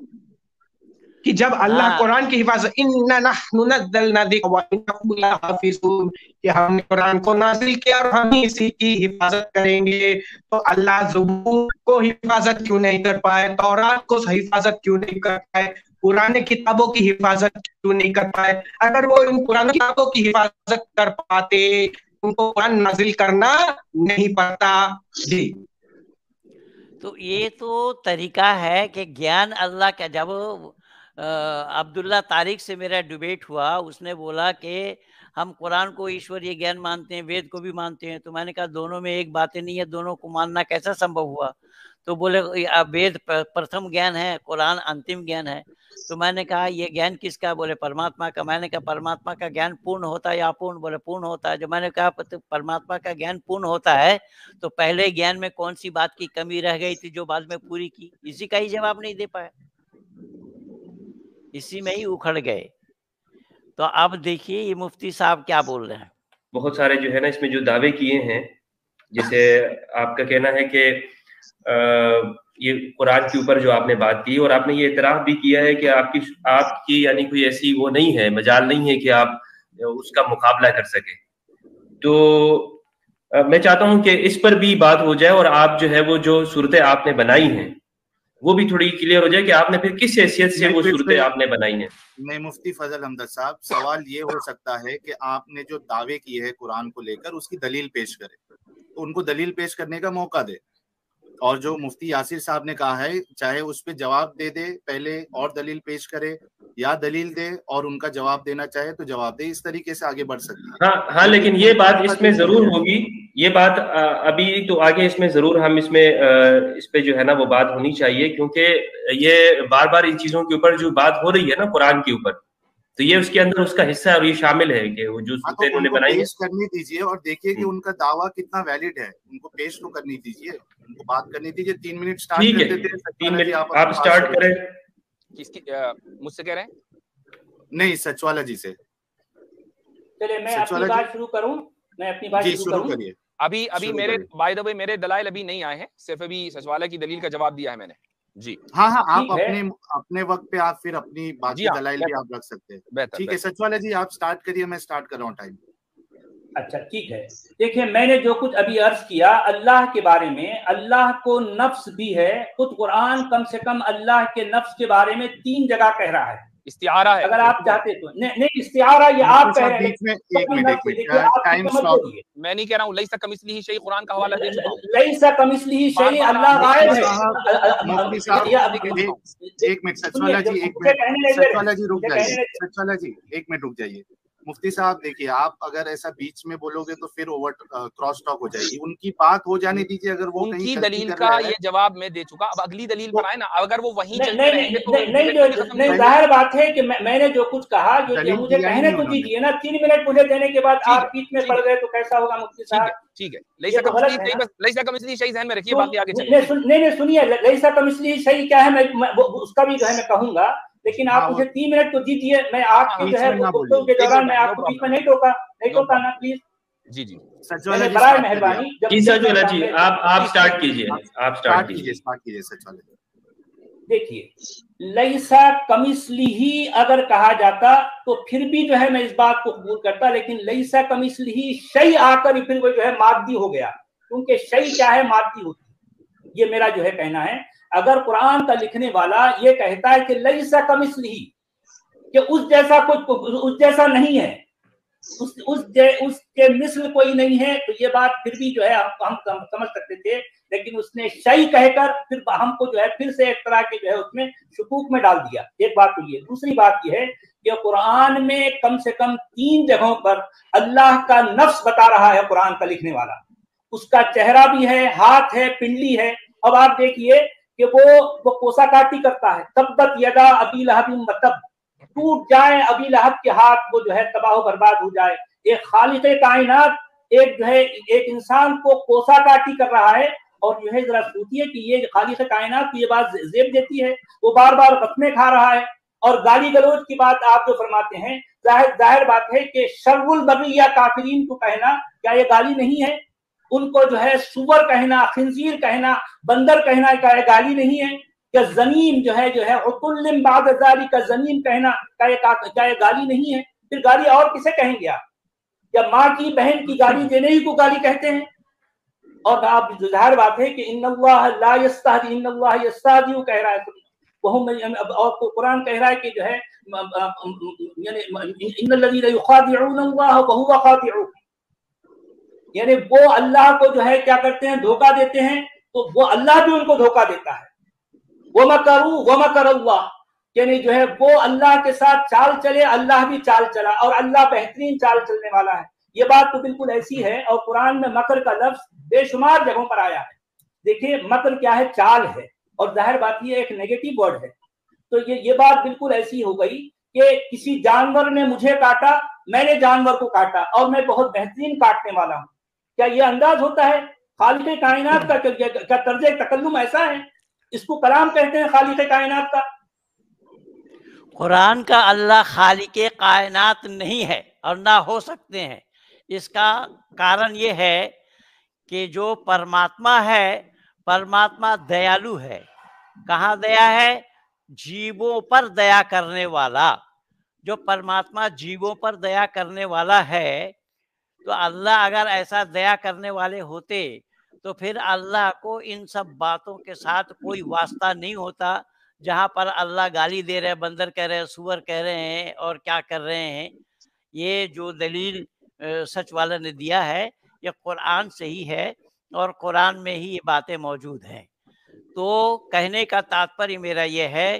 कि जब अल्लाह कुरान की हिफाजत, इन्ना नहनु नज़्ज़लना ज़िक्र व इन्ना लहू हाफ़िज़ून, कि हमने कुरान को नाजिल किया और हम ही इसी की हिफाजत करेंगे। तो अल्लाह ज़बूर को हिफाजत क्यों नहीं कर पाए, तौरात को हिफाजत क्यों नहीं कर पाए, पुराने किताबों की हिफाजत क्यों नहीं कर पाए? अगर वो इन पुरानी किताबों की हिफाजत कर पाते, उनको कुरान नाजिल करना नहीं पड़ता। जी, तो ये तो तरीका है कि ज्ञान अल्लाह का। जब अब्दुल्ला तारिक से मेरा डिबेट हुआ, उसने बोला कि हम कुरान को ईश्वरीय ज्ञान मानते हैं, वेद को भी मानते हैं। तो मैंने कहा दोनों में एक बातें नहीं है, दोनों को मानना कैसा संभव हुआ? तो बोले वेद प्रथम ज्ञान है, कुरान अंतिम ज्ञान है। तो मैंने कहा ये ज्ञान किसका? बोले परमात्मा का। मैंने कहा परमात्मा का ज्ञान पूर्ण होता है या अपूर्ण? बोले पूर्ण होता है। जो मैंने कहा परमात्मा का ज्ञान पूर्ण होता है तो पहले ज्ञान में कौन सी बात की कमी रह गई थी जो बाद में पूरी की? इसी का ही जवाब नहीं दे पाया, इसी में ही उखड़ गए। तो अब देखिए ये मुफ्ती साहब क्या बोल रहे हैं। बहुत सारे जो है ना इसमें जो दावे किए हैं, जैसे आपका कहना है कि ये कुरान के ऊपर जो आपने बात की, और आपने ये इतराफ भी किया है कि आपकी यानी कोई ऐसी वो नहीं है, मजाल नहीं है कि आप उसका मुकाबला कर सके। तो मैं चाहता हूं कि इस पर भी बात हो जाए और आप जो है वो जो सूरतें आपने बनाई हैं वो भी थोड़ी क्लियर हो जाए कि आपने फिर किस हैसियत से वो सूरतें आपने बनाई हैं। नहीं, मुफ्ती फजल हमदर्द साहब, सवाल ये हो सकता है कि आपने जो दावे किए हैं कुरान को लेकर उसकी दलील पेश करें, तो उनको दलील पेश करने का मौका दे। और जो मुफ्ती यासिर साहब ने कहा है, चाहे उस पर जवाब दे दे पहले और दलील पेश करे, या दलील दे और उनका जवाब देना चाहे तो जवाब दे। इस तरीके से आगे बढ़ सकते हैं। हाँ, लेकिन ये बात इसमें जरूर होगी, ये बात अभी तो आगे इसमें जरूर हम इसमें इस पे जो है ना वो बात होनी चाहिए, क्योंकि ये बार बार इन चीजों के ऊपर जो बात हो रही है ना कुरान के ऊपर, तो ये उसके अंदर उसका हिस्सा है और ये शामिल है कि वो जो सूरतें उन्होंने बनाई है। पेश करनी दीजिए और देखिए कि उनका दावा कितना वैलिड है, उनको पेश तो करनी दीजिए, उनको बात करनी दीजिए। 3 मिनट स्टार्ट ठीक है, करते थे। 3 मिनट आप स्टार्ट करें। किसकी मुझसे कह रहे हैं? नहीं, सचवाला जी से। चलिए मैं अपनी बात शुरू करूं। मैं अपनी बात शुरू करूं। अभी मेरे बाय द वे मेरे दलाइल अभी नहीं आए हैं, सिर्फ अभी सचवाला की दलील का जवाब दिया है मैंने। जी हाँ, आप अपने वक्त पे आप फिर अपनी बाकी दलाइल भी आप रख सकते हैं। ठीक है सचवाला जी, आप स्टार्ट करिए, मैं स्टार्ट कर रहा हूँ टाइम। अच्छा ठीक है। देखिए मैंने जो कुछ अभी अर्ज किया अल्लाह के बारे में, अल्लाह को नफ्स भी है। खुद कुरान कम से कम अल्लाह के नफ्स के बारे में 3 जगह कह रहा है। इस्तिआरा है, अगर आप चाहते तो। नहीं इस्तिआरा ये आप कह रहे हैं। मैं नहीं कह रहा हूँ। लैसा कमिस्लिही शै, कुरान का हवाला दे चुका हूं। लैसा कमिस्लिही शै, अल्लाह गायब है। एक मिनट सचवाला जी, सचवाला जी रुक जाइए, सचवाला जी 1 मिनट रुक जाइए। मुफ्ती साहब देखिए, आप अगर ऐसा बीच में बोलोगे तो फिर ओवर क्रॉस टॉक हो जाएगी। उनकी बात हो जाने दीजिए। अगर वो उनकी दलील का ये जवाब मैं दे चुका, अब अगली दलील पर आए ना। अगर वो वहीं चलते रहेंगे तो नहीं, जाहिर बात है कि मैंने जो कुछ कहा, जो मुझे कहने तो दीजिए ना। 3 मिनट मुझे देने के बाद आप बीच में पड़ गए तो कैसा होगा मुफ्ती साहब? ठीक है, लैसा कमिस्लिही शै ज़हन में रखिए, बाकी आगे चलिए। नहीं सुनिए, लैसा कमिस्लिही शै क्या है मैं उसका भी जो है मैं कहूंगा, लेकिन आप मुझे 3 मिनट तो दीजिए। मैं आपकी जो है गुफ्तगू के दौरान मैं आपको बीच में नहीं टोका ना प्लीज। जी सचवाला जी, बड़ा मेहरबानी। सचवाला जी आप स्टार्ट कीजिए, आप स्टार्ट कीजिए सचवाला जी। देखिए लैसा कमिस्लिही अगर कहा जाता तो फिर भी जो है मैं इस बात को कबूल करता, लेकिन लैसा कमिस्लिही शै आकर फिर वो जो है मादी हो गया, क्योंकि शै क्या है, मादी होती। ये मेरा जो है कहना है। अगर कुरान का लिखने वाला ये कहता है कि लैसा कमिस्लिही, कि उस जैसा कुछ, उस जैसा नहीं है, उसके मिस्ल कोई नहीं है, तो ये बात फिर भी जो है हम समझ सकते थे। लेकिन उसने शै कहकर फिर हमको जो है फिर से एक तरह के जो है उसमें शुकूक में डाल दिया। एक बात तो ये। दूसरी बात ये है कि कुरान में कम से कम 3 जगहों पर अल्लाह का नफ्स बता रहा है कुरान का लिखने वाला। उसका चेहरा भी है, हाथ है, पिंडली है। अब आप देखिए कि वो कोसाकाटी करता है। तब्बत यदा अबी लहब मतब, टूट जाए अबी लहब के हाथ, वो जो है तबाह बर्बाद हो जाए। एक खालिक़े कायनात एक जो है एक इंसान को कोसाकाटी कर रहा है, और जो है जरा सोचिए कि ये खालिक़े कायनात ये बात जेब देती है। वो बार बार कस्में खा रहा है और गाली गलौज की बात आप जो फरमाते हैं, जाहिर बात है कि शर्रुल बगिया काफिरीन को कहना क्या ये गाली नहीं है? उनको जो है सुअर कहना, खिंजीर कहना, बंदर कहना क्या गाली नहीं है? क्या जमीन जो है उतुल्लिम बाद ज़ालिका, जमीन कहना क्या ये गाली नहीं है? फिर गाली और किसे कहेंगे आप? क्या माँ की बहन की गाली देने ही को गाली कहते हैं? और आप जाहिर बात है कि इन्नल्लाह ला यस्ताहजी, इन्नल्लाह यस्ताहजी कह रहा है, और कुरान कह रहा है कि जो है इन्नल्लज़ीना युखादिऊनल्लाह व हुवा खादिऊन, यानी वो अल्लाह को जो है क्या करते हैं, धोखा देते हैं, तो वो अल्लाह भी उनको धोखा देता है। वो मकरू व मकरल्लाह, यानी जो है वो अल्लाह के साथ चाल चले, अल्लाह भी चाल चला, और अल्लाह बेहतरीन चाल चलने वाला है। ये बात तो बिल्कुल ऐसी है। और कुरान में मकर का लफ्ज बेशुमार जगहों पर आया है। देखिए मकर क्या है, चाल है, और जाहिर बात ये एक नेगेटिव वर्ड है। तो ये बात बिल्कुल ऐसी हो गई कि किसी जानवर ने मुझे काटा, मैंने जानवर को काटा, और मैं बहुत बेहतरीन काटने वाला हूँ। क्या ये अंदाज होता है? खालिक़े कायनात का क्या तर्ज़े तकल्लुम ऐसा है? इसको कलाम कहते हैं खालिक़े कायनात का। कुरान का अल्लाह खालिक़े कायनात नहीं है और ना हो सकते हैं। इसका कारण ये है कि जो परमात्मा है, परमात्मा दयालु है। कहाँ दया है? जीवों पर दया करने वाला। जो परमात्मा जीवों पर दया करने वाला है, तो अल्लाह अगर ऐसा दया करने वाले होते तो फिर अल्लाह को इन सब बातों के साथ कोई वास्ता नहीं होता। जहाँ पर अल्लाह गाली दे रहे हैं, बंदर कह रहे हैं, सुअर कह रहे हैं और क्या कर रहे हैं, ये जो दलील सच वाला ने दिया है ये कुरान से ही है और कुरान में ही ये बातें मौजूद हैं। तो कहने का तात्पर्य मेरा ये है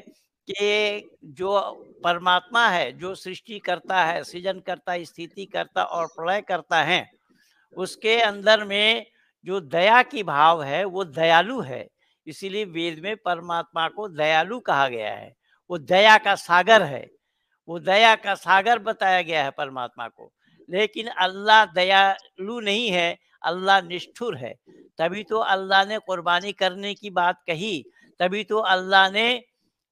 कि जो परमात्मा है, जो सृष्टि करता है, सृजन करता, स्थिति करता और प्रलय करता है, उसके अंदर में जो दया की भाव है वो दयालु है। इसीलिए वेद में परमात्मा को दयालु कहा गया है। वो दया का सागर है, वो दया का सागर बताया गया है परमात्मा को। लेकिन अल्लाह दयालु नहीं है, अल्लाह निष्ठुर है। तभी तो अल्लाह ने कुर्बानी करने की बात कही, तभी तो अल्लाह ने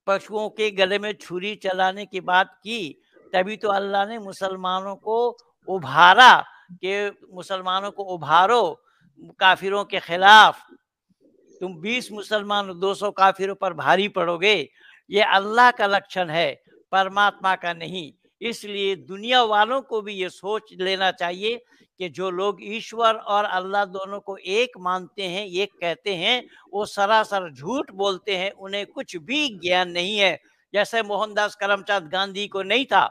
पशुओं के गले में छुरी चलाने की बात की, तभी तो अल्लाह ने मुसलमानों को उभारा कि मुसलमानों को उभारो काफिरों के खिलाफ। तुम 20 मुसलमान 200 काफिरों पर भारी पड़ोगे। ये अल्लाह का लक्षण है, परमात्मा का नहीं। इसलिए दुनिया वालों को भी ये सोच लेना चाहिए कि जो लोग ईश्वर और अल्लाह दोनों को एक मानते हैं, एक कहते हैं, वो सरासर झूठ बोलते हैं। उन्हें कुछ भी ज्ञान नहीं है। जैसे मोहनदास करमचंद गांधी को नहीं था,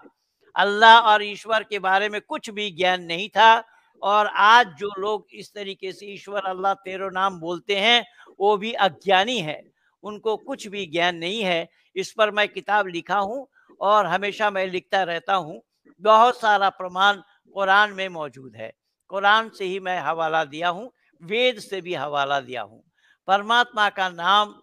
अल्लाह और ईश्वर के बारे में कुछ भी ज्ञान नहीं था। और आज जो लोग इस तरीके से ईश्वर अल्लाह तेरो नाम बोलते हैं वो भी अज्ञानी है, उनको कुछ भी ज्ञान नहीं है। इस पर मैं किताब लिखा हूँ और हमेशा मैं लिखता रहता हूँ। बहुत सारा प्रमाण कुरान में मौजूद है। कुरान से ही मैं हवाला दिया हूँ, वेद से भी हवाला दिया हूँ। परमात्मा का नाम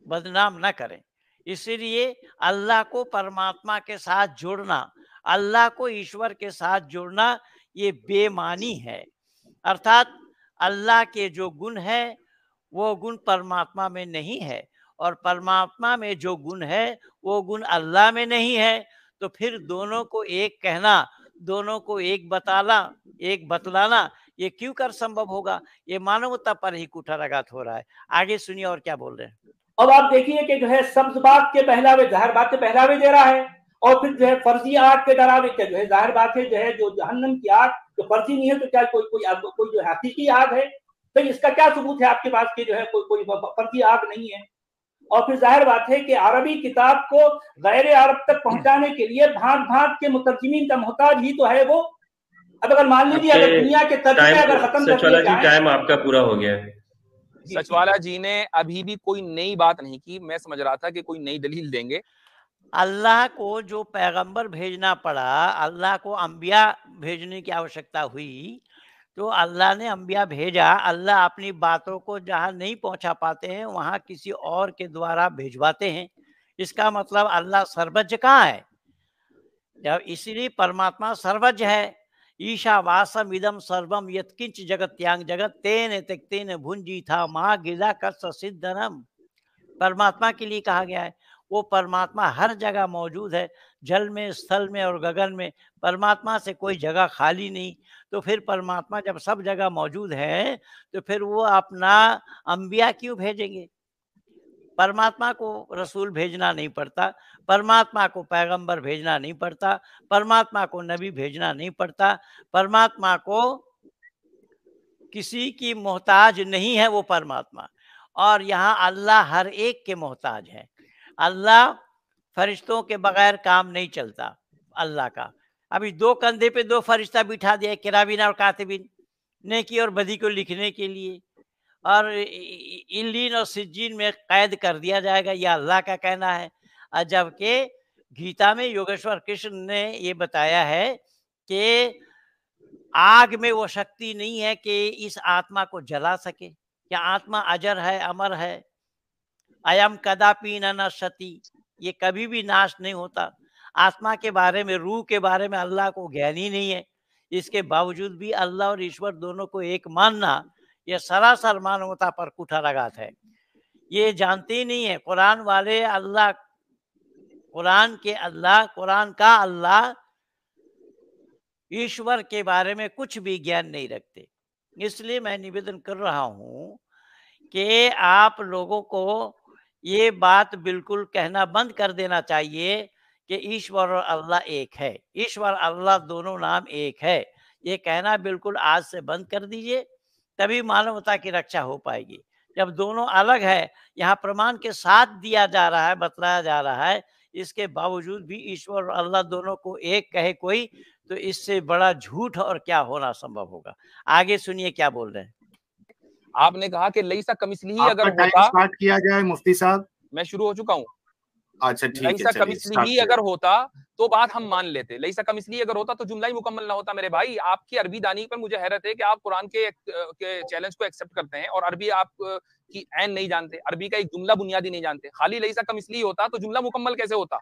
बदनाम न करें। इसलिए अल्लाह को परमात्मा के साथ जोड़ना, अल्लाह को ईश्वर के साथ जोड़ना ये बेमानी है। अर्थात अल्लाह के जो गुण है वो गुण परमात्मा में नहीं है और परमात्मा में जो गुण है वो गुण अल्लाह में नहीं है। तो फिर दोनों को एक कहना, दोनों को एक बतलाना ये क्यों कर संभव होगा? ये मानवता पर ही कुठाराघात हो रहा है। आगे सुनिए और क्या बोल रहे हैं। अब आप देखिए कि जो है सब्ज बाग के पहलावे, जाहिर बात है पहलावे दे रहा है, और फिर जो है फर्जी आग के डरावे के जो है जाहिर बात है जो है जो जहन्नम की आग जो फर्जी नहीं है तो क्या कोई जो हकीकी आग है? तो इसका क्या सबूत है आपके पास कि जो है कोई फर्जी आग नहीं है? और फिर जाहिर बात है कि अरबी किताब को गैर अरब तक पहुंचाने के लिए भांत भांत के मुतरजमीन का मोहताज ही तो है वो। अब अगर मान लीजिए अगर दुनिया के तर्जुमे अगर खत्म कर दिए जाएं, टाइम आपका पूरा हो गया है। सचवाला जी ने अभी भी कोई नई बात नहीं की। मैं समझ रहा था कि कोई नई दलील देंगे। अल्लाह को जो पैगंबर भेजना पड़ा, अल्लाह को अंबिया भेजने की आवश्यकता हुई, तो अल्लाह ने अंबिया भेजा। अल्लाह अपनी बातों को जहाँ नहीं पहुँचा पाते हैं वहाँ किसी और के द्वारा भेजवाते हैं। इसका मतलब अल्लाह सर्वज्ञ कहाँ है? जब इसीलिए परमात्मा सर्वज्ञ है। ईशावासम इदम सर्वम यत्किंच जगत्यांग जगत तेन त्यक्तेन भुंजी था माँ गिला कस सिद्धनम। परमात्मा के लिए कहा गया है। वो परमात्मा हर जगह मौजूद है, जल में, स्थल में और गगन में। परमात्मा से कोई जगह खाली नहीं। तो फिर परमात्मा जब सब जगह मौजूद है तो फिर वो अपना अंबिया क्यों भेजेंगे? परमात्मा को रसूल भेजना नहीं पड़ता, परमात्मा को पैगंबर भेजना नहीं पड़ता, परमात्मा को नबी भेजना नहीं पड़ता, परमात्मा को किसी की मोहताज नहीं है वो परमात्मा। और यहाँ अल्लाह हर एक के मोहताज है। अल्लाह फरिश्तों के बगैर काम नहीं चलता अल्लाह का। अभी 2 कंधे पे 2 फरिश्ता बिठा दिया, किराबिन और कातिबिन, नेकी और बदी को लिखने के लिए, और इल्लीन और सिज्जीन में कैद कर दिया जाएगा, यह अल्लाह का कहना है। जबकि गीता में योगेश्वर कृष्ण ने ये बताया है कि आग में वो शक्ति नहीं है कि इस आत्मा को जला सके। क्या आत्मा अजर है, अमर है? अयम कदापि न नश्यति, ये कभी भी नाश नहीं होता। आत्मा के बारे में, रूह के बारे में अल्लाह को ज्ञान ही नहीं है। इसके बावजूद भी अल्लाह और ईश्वर दोनों को एक मानना, यह सरासर मानवता पर कुठाराघात है। ये जानते ही नहीं है कुरान वाले अल्लाह, कुरान के अल्लाह, कुरान का अल्लाह, ईश्वर के बारे में कुछ भी ज्ञान नहीं रखते। इसलिए मैं निवेदन कर रहा हूँ कि आप लोगों को ये बात बिल्कुल कहना बंद कर देना चाहिए कि ईश्वर और अल्लाह एक है। ईश्वर अल्लाह दोनों नाम एक है, ये कहना बिल्कुल आज से बंद कर दीजिए, तभी मानवता की रक्षा हो पाएगी। जब दोनों अलग है, यहाँ प्रमाण के साथ दिया जा रहा है, बतलाया जा रहा है, इसके बावजूद भी ईश्वर और अल्लाह दोनों को एक कहे कोई, तो इससे बड़ा झूठ और क्या होना संभव होगा। आगे सुनिए क्या बोल रहे हैं। आपने कहा कि लईसा कमिस्लिही अगर टाइम होता, स्टार्ट किया जाए मुफ्ती साहब। मैं शुरू हो चुका हूँ। अच्छा ठीक है, लईसा कमिस्लिही अगर होता तो बात हम मान लेते। लईसा कमिस्लिही अगर होता तो जुमला ही मुकम्मल ना होता। मेरे भाई, आपकी अरबी दानी पर मुझे हैरत है कि आप कुरान के चैलेंज को एक्सेप्ट करते हैं और अरबी आप की ऐन नहीं जानते, अरबी का एक जुमला बुनियादी नहीं जानते। खाली लईसा कमिस्लिही होता तो जुमला मुकम्मल कैसे होता?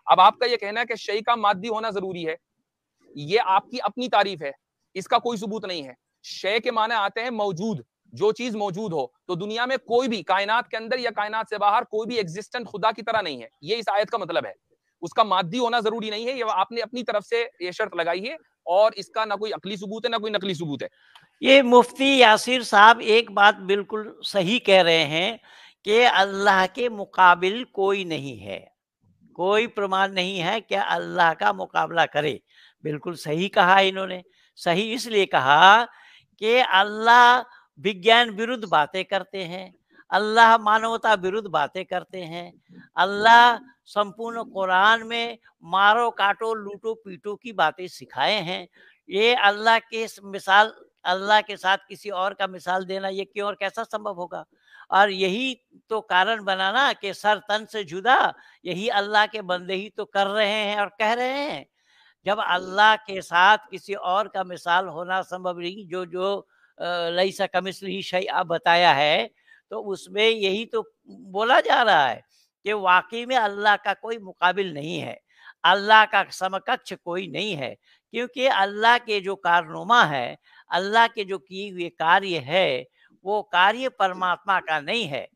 अब आपका यह कहना है कि शय का मादी होना जरूरी है, ये आपकी अपनी तारीफ है, इसका कोई सबूत नहीं है। शय के माने आते हैं मौजूद, जो चीज मौजूद हो। तो दुनिया में कोई भी, कायनात के अंदर या कायनात से बाहर, कोई भी एग्जिस्टेंट खुदा की तरह नहीं है, ये इस आयत का मतलब है। उसका मादी होना जरूरी नहीं है, ये आपने अपनी तरफ से ये शर्त लगाई है, और इसका ना कोई अकली सबूत है ना कोई नकली सबूत है। ये मुफ्ती यासिर साहब एक बात बिल्कुल सही कह रहे हैं कि अल्लाह के मुकाबिल कोई नहीं है, कोई प्रमाण नहीं है कि अल्लाह का मुकाबला करे। बिल्कुल सही कहा इन्होंने। सही इसलिए कहा कि अल्लाह विज्ञान विरुद्ध बातें करते हैं, अल्लाह मानवता विरुद्ध बातें करते हैं, अल्लाह संपूर्ण कुरान में मारो काटो लूटो पीटो की बातें सिखाए हैं। ये अल्लाह के मिसाल, अल्लाह के साथ किसी और का मिसाल देना, ये क्यों और कैसा संभव होगा? और यही तो कारण बना ना कि सर तन से जुदा, यही अल्लाह के बंदे ही तो कर रहे हैं और कह रहे हैं। जब अल्लाह के साथ किसी और का मिसाल होना संभव नहीं, जो लईसा कमिस्लिही शैअ बताया है, तो उसमें यही तो बोला जा रहा है कि वाकई में अल्लाह का कोई मुकाबिल नहीं है, अल्लाह का समकक्ष कोई नहीं है। क्योंकि अल्लाह के जो कारनुमा है, अल्लाह के जो किए हुए कार्य है, वो कार्य परमात्मा का नहीं है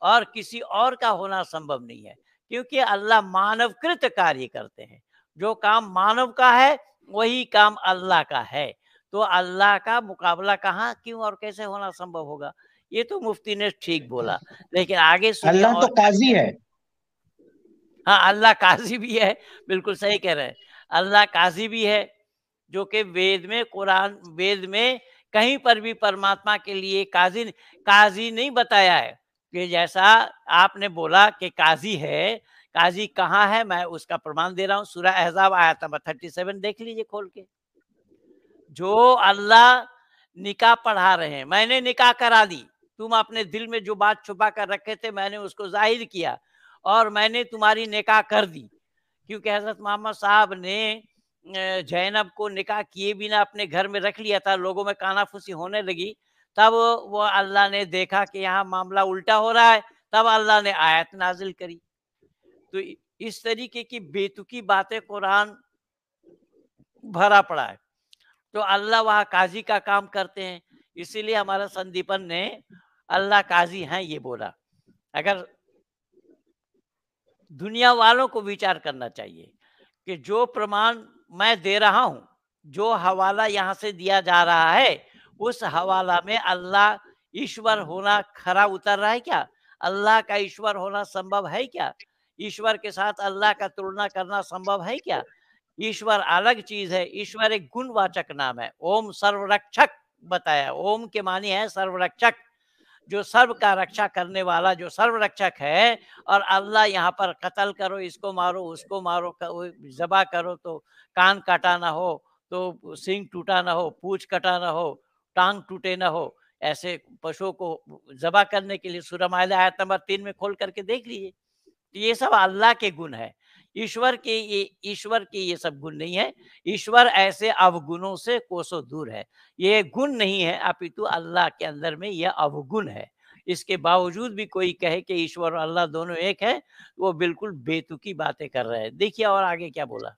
और किसी और का होना संभव नहीं है। क्योंकि अल्लाह मानवकृत कार्य करते हैं, जो काम मानव का है वही काम अल्लाह का है। तो अल्लाह का मुकाबला कहाँ, क्यों और कैसे होना संभव होगा? ये तो मुफ्ती ने ठीक बोला, लेकिन आगे सुनिए। अल्लाह तो काजी है। हाँ, अल्लाह काजी भी है, बिल्कुल सही कह रहे हैं। अल्लाह काजी भी है, जो कि वेद में, कुरान वेद में कहीं पर भी परमात्मा के लिए काजी नहीं बताया है। कि जैसा आपने बोला कि काजी है, काजी कहाँ है, मैं उसका प्रमाण दे रहा हूँ। सूरह अहज़ाब आयत नंबर 37 देख लीजिए खोल के। जो अल्लाह निकाह पढ़ा रहे हैं, मैंने निकाह करा दी, तुम अपने दिल में जो बात छुपा कर रखे थे मैंने उसको जाहिर किया और मैंने तुम्हारी निकाह कर दी। क्योंकि हजरत मोहम्मद साहब ने जैनब को निकाह किए बिना अपने घर में रख लिया था, लोगों में कानाफूसी होने लगी, तब वो अल्लाह ने देखा कि यहाँ मामला उल्टा हो रहा है, तब अल्लाह ने आयत नाजिल करी। तो इस तरीके की बेतुकी बातें कुरान भरा पड़ा है। तो अल्लाह वहाँ काजी का काम करते हैं, इसीलिए हमारा संदीपन ने अल्लाह काजी हैं ये बोला। अगर दुनिया वालों को विचार करना चाहिए कि जो प्रमाण मैं दे रहा हूँ, जो हवाला यहाँ से दिया जा रहा है, उस हवाला में अल्लाह ईश्वर होना खरा उतर रहा है क्या? अल्लाह का ईश्वर होना संभव है क्या? ईश्वर के साथ अल्लाह का तुलना करना संभव है क्या? ईश्वर अलग चीज है। ईश्वर एक गुणवाचक नाम है। ओम सर्वरक्षक बताया। ओम के मानी है सर्वरक्षक, जो सर्व का रक्षा करने वाला, जो सर्वरक्षक है। और अल्लाह यहाँ पर कत्ल करो, इसको मारो, उसको मारो, जबा करो तो कान काटा ना हो, तो सींग टूटा ना हो, पूंछ कटा ना हो, टांग टूटे ना हो, ऐसे पशुओं को जबा करने के लिए सूरह माइदा आयत नंबर 3 में खोल करके देख लीजिए। तो ये सब अल्लाह के गुण है। ईश्वर के ये सब गुण नहीं है। ईश्वर ऐसे अवगुणों से कोसों दूर है। ये गुण नहीं है, अपितु अल्लाह के अंदर में यह अवगुण है। इसके बावजूद भी कोई कहे कि ईश्वर और अल्लाह दोनों एक है, वो बिल्कुल बेतुकी बातें कर रहे हैं। देखिए और आगे क्या बोला।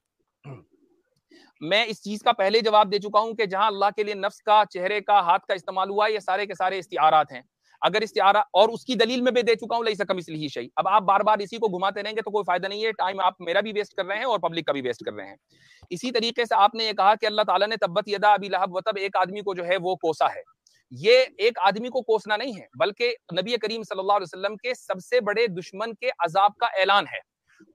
मैं इस चीज का पहले जवाब दे चुका हूं कि जहां अल्लाह के लिए नफ्स का, चेहरे का, हाथ का इस्तेमाल हुआ, ये सारे के सारे इस्तिआरात हैं। अगर इस्तिआरा, और उसकी दलील में भी दे चुका हूं, लैसा कमिस्लिही शै। अब आप बार बार इसी को घुमाते रहेंगे तो कोई फायदा नहीं है। टाइम आप मेरा भी वेस्ट कर रहे हैं और पब्लिक का भी वेस्ट कर रहे हैं। इसी तरीके से आपने ये कहा कि अल्लाह ताला ने तब्बत यदा अबी लहब वतब, एक आदमी को जो है वो कोसा है। ये एक आदमी को कोसना नहीं है, बल्कि नबी करीम सल्लल्लाहु अलैहि वसल्लम के सबसे बड़े दुश्मन के अजाब का ऐलान है।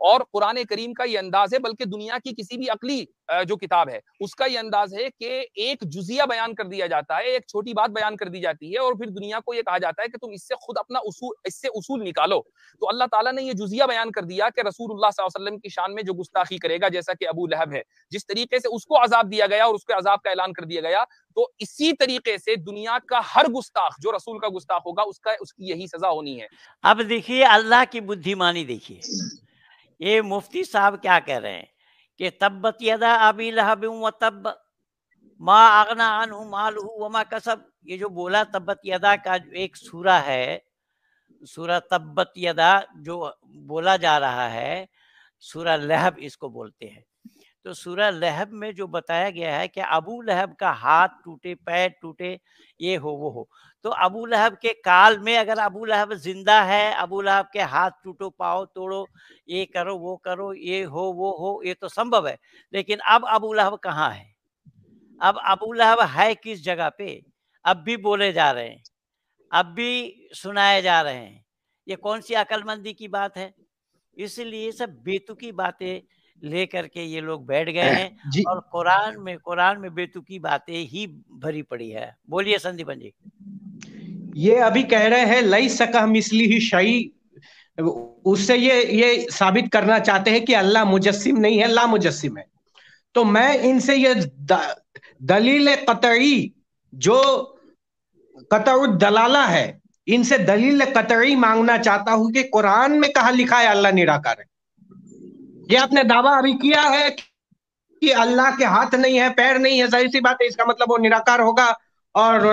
और कुरान करीम का ये अंदाज है, बल्कि दुनिया की किसी भी अकली जो किताब है उसका ये अंदाज है कि एक जुजिया बयान कर दिया जाता है, एक छोटी बात बयान कर दी जाती है और फिर दुनिया को ये कहा जाता है कि तुम इससे खुद अपना इससे उसूल निकालो। तो अल्लाह ताला ने ये जुजिया बयान कर दिया कि रसूलुल्लाह सल्लल्लाहु अलैहि वसल्लम की शान में जो गुस्ताखी करेगा, जैसा कि अबू लहब है, जिस तरीके से उसको अजाब दिया गया और उसके अजाब का ऐलान कर दिया गया, तो इसी तरीके से दुनिया का हर गुस्ताख जो रसूल का गुस्ताख होगा उसकी यही सजा होनी है। अब देखिए अल्लाह की बुद्धिमानी देखिए, ये मुफ्ती साहब क्या कह रहे हैं कि तब्बत यदा अबी लहब व तब मा अगना अन्हु मालुहु व मा कसब। ये जो बोला तब्बत यदा का एक सूरा है, सूरा तब्बत यदा जो बोला जा रहा है, सूरा लहब इसको बोलते हैं। तो सूरा लहब में जो बताया गया है कि अबू लहब का हाथ टूटे, पैर टूटे, ये हो वो हो। तो अबू लहब के काल में अगर अबू लहब जिंदा है, अबू लहब के हाथ टूटो, पाँव तोड़ो, ये करो, वो करो, ये हो वो हो, ये तो संभव है। लेकिन अब अबू लहब कहाँ है? अब अबू लहब है किस जगह पे? अब भी बोले जा रहे हैं, अब भी सुनाए जा रहे हैं। ये कौन सी अकलमंदी की बात है? इसलिए सब बेतुकी बातें लेकर के ये लोग बैठ गए हैं और कुरान में बेतुकी बातें ही भरी पड़ी है। बोलिए संदीपन जी। ये अभी कह रहे हैं लई सकह मिस्लिही शई, उससे ये साबित करना चाहते हैं कि अल्लाह मुजस्सिम नहीं है, ला मुजस्सिम है। तो मैं इनसे ये दलील कतई, जो कतउ दलाला है, इनसे दलील कतई मांगना चाहता हूं कि कुरान में कहा लिखा है अल्लाह निराकार है। ये आपने दावा अभी किया है कि अल्लाह के हाथ नहीं है, पैर नहीं है, जाहिर सी बात है इसका मतलब वो निराकार होगा। और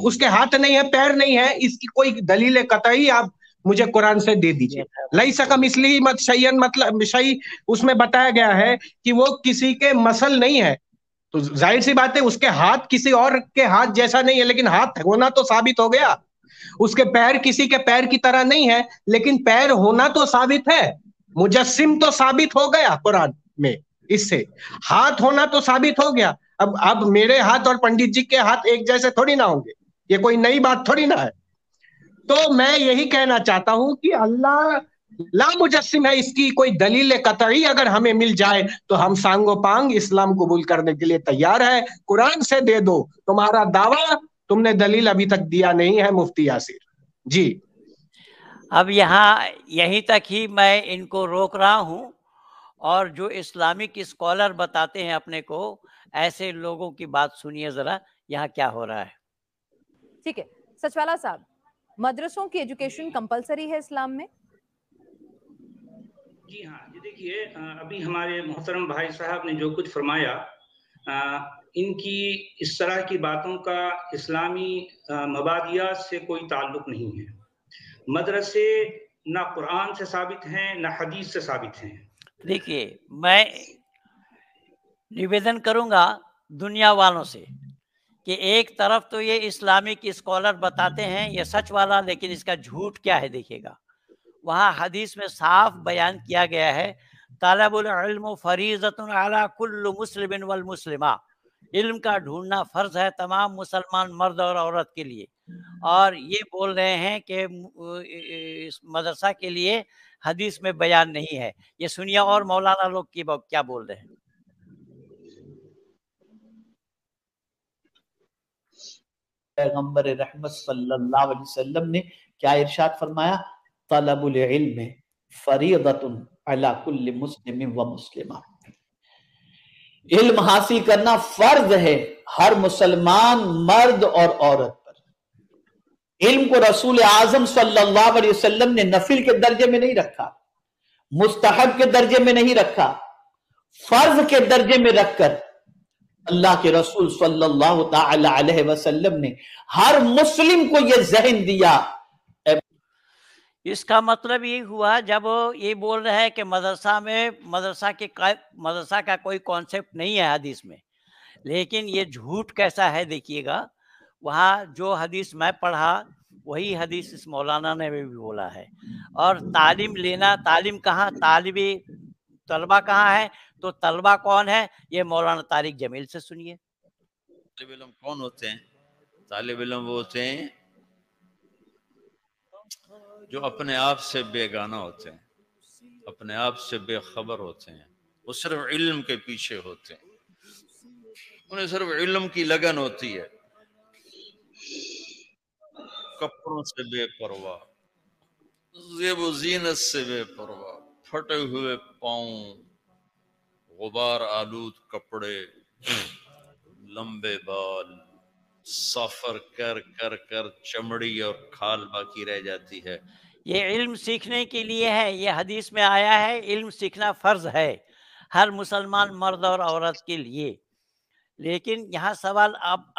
उसके हाथ नहीं है, पैर नहीं है, इसकी कोई दलील कतई आप मुझे कुरान से दे दीजिए। लई सकम इसलिए मत शयन, मतलब शई उसमें बताया गया है कि वो किसी के मसल नहीं है। तो जाहिर सी बात है उसके हाथ किसी और के हाथ जैसा नहीं है, लेकिन हाथ होना तो साबित हो गया। उसके पैर किसी के पैर की तरह नहीं है, लेकिन पैर होना तो साबित है। मुजस्सिम तो साबित हो गया कुरान में, इससे हाथ होना तो साबित हो गया। अब मेरे हाथ और पंडित जी के हाथ एक जैसे थोड़ी ना होंगे, ये कोई नई बात थोड़ी ना है। तो मैं यही कहना चाहता हूं कि अल्लाह ला मुजस्सिम है, इसकी कोई दलील कतई अगर हमें मिल जाए तो हम सांगो पांग इस्लाम कबूल करने के लिए तैयार है। कुरान से दे दो तुम्हारा दावा, तुमने दलील अभी तक दिया नहीं है मुफ्ती यासिर जी। अब यहाँ यहीं तक ही मैं इनको रोक रहा हूँ, और जो इस्लामिक स्कॉलर बताते हैं अपने को, ऐसे लोगों की बात सुनिए जरा, यहाँ क्या हो रहा है। ठीक है सचवाला साहब, मदरसों की एजुकेशन कंपलसरी है इस्लाम में? जी हाँ, ये देखिए अभी हमारे मोहतरम भाई साहब ने जो कुछ फरमाया, इनकी इस तरह की बातों का इस्लामी मबादियात से कोई ताल्लुक नहीं है। मदरसे ना कुरान से साबित हैं ना हदीस से साबित हैं। देखिए मैं निवेदन करूंगा दुनिया वालों से कि एक तरफ तो ये इस्लामिक स्कॉलर बताते हैं ये सच वाला, लेकिन इसका झूठ क्या है देखिएगा। वहाँ हदीस में साफ बयान किया गया है, तलबुल इल्म फरीज़तुन अला कुल्लि मुस्लिमिन वल मुस्लिमा, इल्म का ढूंढना फर्ज है तमाम मुसलमान मर्द और औरत के लिए। और ये बोल रहे हैं कि इस मदरसा के लिए हदीस में बयान नहीं है। ये सुनिए और मौलाना लोग की क्या बोल रहे हैं। पैगंबर रहमत सल्लल्लाहु अलैहि वसल्लम ने क्या इरशाद फरमाया, तलबुल इल्म फरीदतुन अला कुल्लि मुस्लिम व मुस्लिमा। इल्म हासिल करना फर्ज है हर मुसलमान मर्द और औरत पर। इल्म को रसूल आजम सल्लल्लाहु अलैहि वसल्लम ने नफिल के दर्जे में नहीं रखा, मुस्तहब के दर्जे में नहीं रखा, फर्ज के दर्जे में रखकर अल्लाह के रसूल सल्लल्लाहु ताला अलैहि वसल्लम ने हर मुस्लिम को यह ज़हन दिया। इसका मतलब ये हुआ जब ये बोल रहा है कि मदरसा का कोई कॉन्सेप्ट नहीं है हदीस में, लेकिन ये झूठ कैसा है देखिएगा। वहाँ जो हदीस मैं पढ़ा वही हदीस इस मौलाना ने भी बोला है। और तालीम लेना, तालीम कहाँ, तलबा कहाँ है, तो तलबा कौन है, ये मौलाना तारिक जमील से सुनिए। तालिब इल्म कौन होते हैं? तालिब इल्म वो होते हैं जो अपने आप से बेगाना होते हैं, अपने आप से बेखबर होते हैं, वो सिर्फ इल्म के पीछे होते हैं, उन्हें सिर्फ इल्म की लगन होती है। कपड़ों से बेपरवाह, ज़ेब ज़ीनत से बेपरवाह, फटे हुए पाँव, गुबार आलूद कपड़े, लंबे बाल, सफर कर कर कर चमड़ी और खाल बाकी रह जाती है। ये इल्म सीखने के लिए है, ये हदीस में आया है, इल्म सीखना फर्ज है हर मुसलमान मर्द और औरत के लिए। लेकिन यहाँ सवाल अब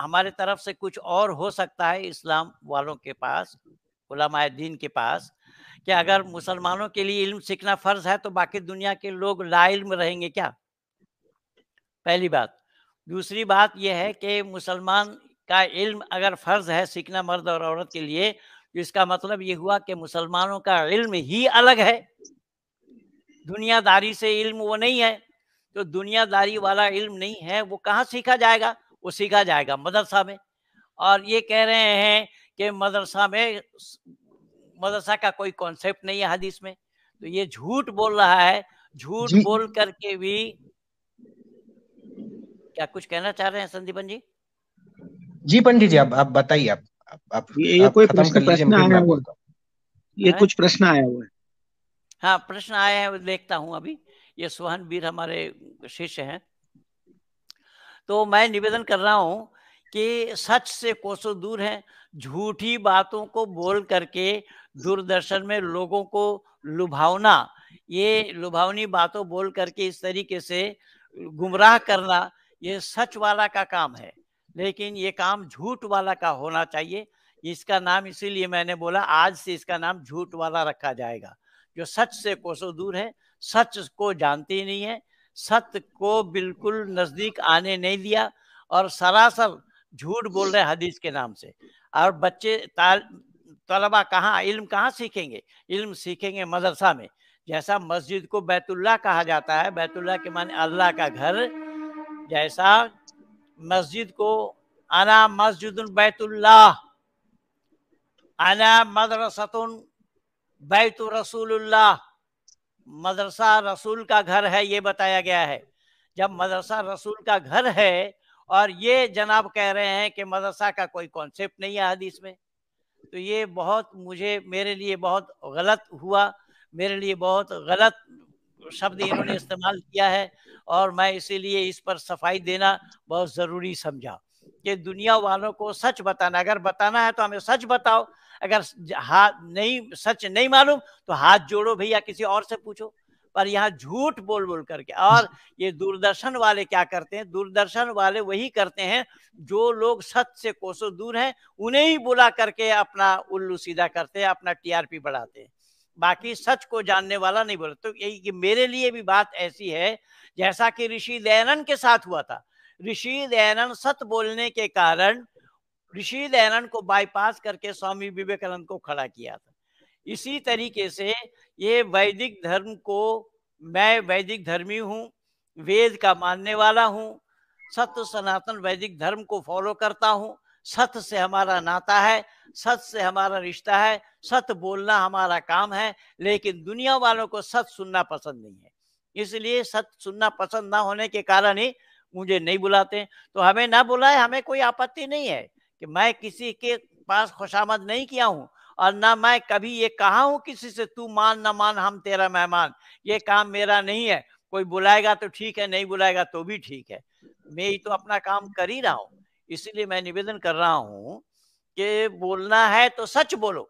हमारे तरफ से कुछ और हो सकता है, इस्लाम वालों के पास, उलमाए दीन के पास, कि अगर मुसलमानों के लिए इल्म सीखना फर्ज है तो बाकी दुनिया के लोग लाइल्म रहेंगे क्या? पहली बात। दूसरी बात यह है कि मुसलमान का इल्म अगर फर्ज है सीखना मर्द और औरत के लिए, तो इसका मतलब ये हुआ कि मुसलमानों का इल्म ही अलग है, दुनियादारी से इल्म वो नहीं है। तो दुनियादारी वाला इल्म नहीं है, वो कहाँ सीखा जाएगा? वो सीखा जाएगा मदरसा में। और ये कह रहे हैं कि मदरसा का कोई कॉन्सेप्ट नहीं है हदीस में, तो ये झूठ बोल रहा है। झूठ बोल करके भी क्या कुछ कहना चाह रहे हैं संदीपन जी? जी पंडित जी, आप बताइए। आप ये कोई प्रश्न आया हुआ, ये कुछ प्रश्न आया हुआ है। हाँ, प्रश्न आया है, देखता हूँ अभी। ये सोहन वीर हमारे शिष्य हैं। तो मैं निवेदन कर रहा हूँ कि सच से कोसों दूर है, झूठी बातों को बोल करके दूरदर्शन में लोगों को लुभावना, ये लुभावनी बातों बोल करके इस तरीके से गुमराह करना, ये सच वाला का काम है, लेकिन ये काम झूठ वाला का होना चाहिए। इसका नाम इसीलिए मैंने बोला आज से इसका नाम झूठ वाला रखा जाएगा, जो सच से कोसों दूर है, सच को जानते ही नहीं है, सत्य को बिल्कुल नजदीक आने नहीं दिया और सरासर झूठ बोल रहे हदीस के नाम से। और बच्चे तलबा कहाँ इल्म कहाँ सीखेंगे? इल्म सीखेंगे मदरसा में। जैसा मस्जिद को बैतुल्लाह कहा जाता है, बैतुल्लाह के माने अल्लाह का घर, जैसा मस्जिद को अना मस्जिदुन बैतुल्लाह, अना मदरसतुन बैतु रसूलुल्लाह, मदरसा रसूल का घर है, ये बताया गया है। जब मदरसा रसूल का घर है और ये जनाब कह रहे हैं कि मदरसा का कोई कॉन्सेप्ट नहीं है हदीस में, तो ये बहुत मेरे लिए बहुत गलत हुआ, मेरे लिए बहुत गलत शब्द इन्होंने इस्तेमाल किया है। और मैं इसीलिए इस पर सफाई देना बहुत ज़रूरी समझा कि दुनिया वालों को सच बताना, अगर बताना है तो हमें सच बताओ, अगर सच नहीं मालूम तो हाथ जोड़ो भैया, किसी और से पूछो। पर यहाँ झूठ बोल बोल करके, और ये दूरदर्शन वाले क्या करते हैं? दूरदर्शन वाले वही करते हैं जो लोग सच से कोसों दूर हैं, उन्हें ही बुला करके अपना उल्लू सीधा करते हैं, अपना टीआरपी बढ़ाते हैं, बाकी सच को जानने वाला नहीं बोलते। तो यही मेरे लिए भी बात ऐसी है जैसा कि ऋषि दयानंद के साथ हुआ था। ऋषि दयानंद सत्य बोलने के कारण ऋषि दयानंद को बाईपास करके स्वामी विवेकानंद को खड़ा किया था। इसी तरीके से ये वैदिक धर्म को, मैं वैदिक धर्मी हूँ, वेद का मानने वाला हूँ, सत्य सनातन वैदिक धर्म को फॉलो करता हूँ, सत्य से हमारा नाता है, सत्य से हमारा रिश्ता है, सत्य बोलना हमारा काम है। लेकिन दुनिया वालों को सत्य सुनना पसंद नहीं है, इसलिए सत्य सुनना पसंद ना होने के कारण ही मुझे नहीं बुलाते। तो हमें ना बुलाए, हमें कोई आपत्ति नहीं है कि मैं किसी के पास खुशामद नहीं किया हूँ, और ना मैं कभी ये कहा हूँ किसी से तू मान ना मान हम तेरा मेहमान। ये काम मेरा नहीं है। कोई बुलाएगा तो ठीक है, नहीं बुलाएगा तो भी ठीक है, मैं ही तो अपना काम कर ही रहा हूँ। इसलिए मैं निवेदन कर रहा हूँ कि बोलना है तो सच बोलो,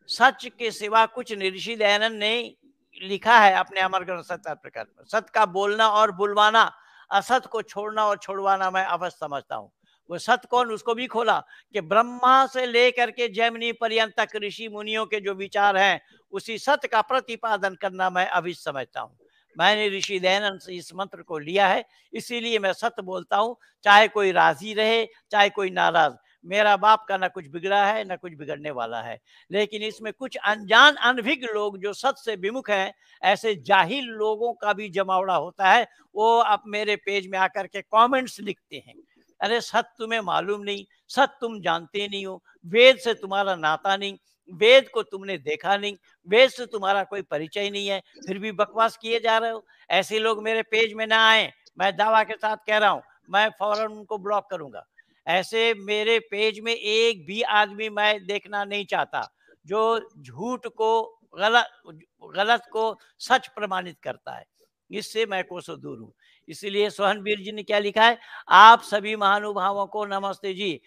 सच के सिवा कुछ नहीं। ऋषि दयानंद ने लिखा है अपने अमर ग्रंथ सत्य प्रकाश में, सत्य का बोलना और बुलवाना, असत को छोड़ना और छोड़वाना मैं अवश्य समझता हूँ। वो सत्य कौन, उसको भी खोला कि ब्रह्मा से लेकर के जैमिनी पर्यंत तक ऋषि मुनियों के जो विचार हैं उसी सत्य का प्रतिपादन करना मैं अवश्य समझता हूँ। मैंने ऋषि दयानंद से इस मंत्र को लिया है, इसीलिए मैं सत्य बोलता हूँ, चाहे कोई राजी रहे चाहे कोई नाराज। मेरा बाप का ना कुछ बिगड़ा है ना कुछ बिगड़ने वाला है, लेकिन इसमें कुछ अनजान अनभिज्ञ लोग जो सत्य से विमुख हैं, ऐसे जाहिल लोगों का भी जमावड़ा होता है। वो अब मेरे पेज में आकर के कमेंट्स लिखते हैं, अरे सत्य तुम्हें मालूम नहीं, सत्य तुम जानते नहीं हो, वेद से तुम्हारा नाता नहीं, वेद को तुमने देखा नहीं, वेद से तुम्हारा कोई परिचय नहीं है, फिर भी बकवास किए जा रहे हो। ऐसे लोग मेरे पेज में ना आए, मैं दावा के साथ कह रहा हूं, मैं फौरन उनको ब्लॉक करूंगा। ऐसे मेरे पेज में एक भी आदमी मैं देखना नहीं चाहता जो झूठ को गलत को सच प्रमाणित करता है, इससे मैं कोसों दूर हूं। इसलिए सोहनवीर जी ने क्या लिखा है, आप सभी महानुभावों को नमस्ते जी।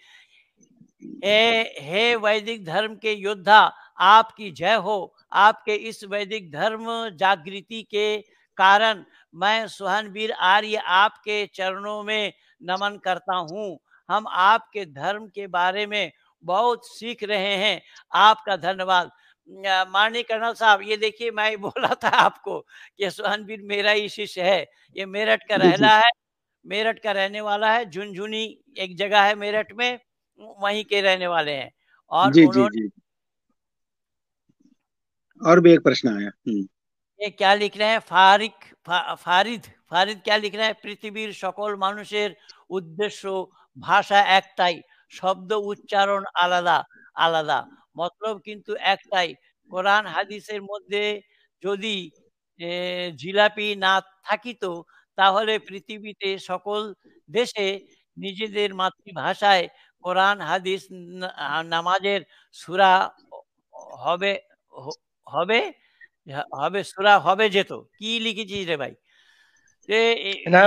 हे वैदिक धर्म के योद्धा, आपकी जय हो। आपके इस वैदिक धर्म जागृति के कारण मैं सोहनवीर आर्य आपके चरणों में नमन करता हूँ। हम आपके धर्म के बारे में बहुत सीख रहे हैं, आपका धन्यवाद। माननीय कर्नल साहब, ये देखिए मैं बोला था आपको कि सोहनवीर मेरा ही शिष्य है, ये मेरठ का रहला है, मेरठ का रहने वाला है, झुनझुनी एक जगह है मेरठ में, वहीं के रहने वाले हैं। और जी, उन्होंने जी। और भी एक प्रश्न आया, ये क्या लिख रहे हैं, फारिद क्या लिख रहे हैं, पृथ्वीर सकल मानुषेर उद्देश्य भाषा एकटाई, शब्द उच्चारण आलादा आलादा, मतलब किन्तु एकटाई। কোরআন হাদিসের মধ্যে যদি জিলাপি না থাকিতো তাহলে পৃথিবীতে সকল দেশে নিজেদের মাতৃভাষায় কোরআন হাদিস নামাজের সূরা হবে হবে হবে সূরা হবে যেত। কি লিখেছিস রে ভাই? না,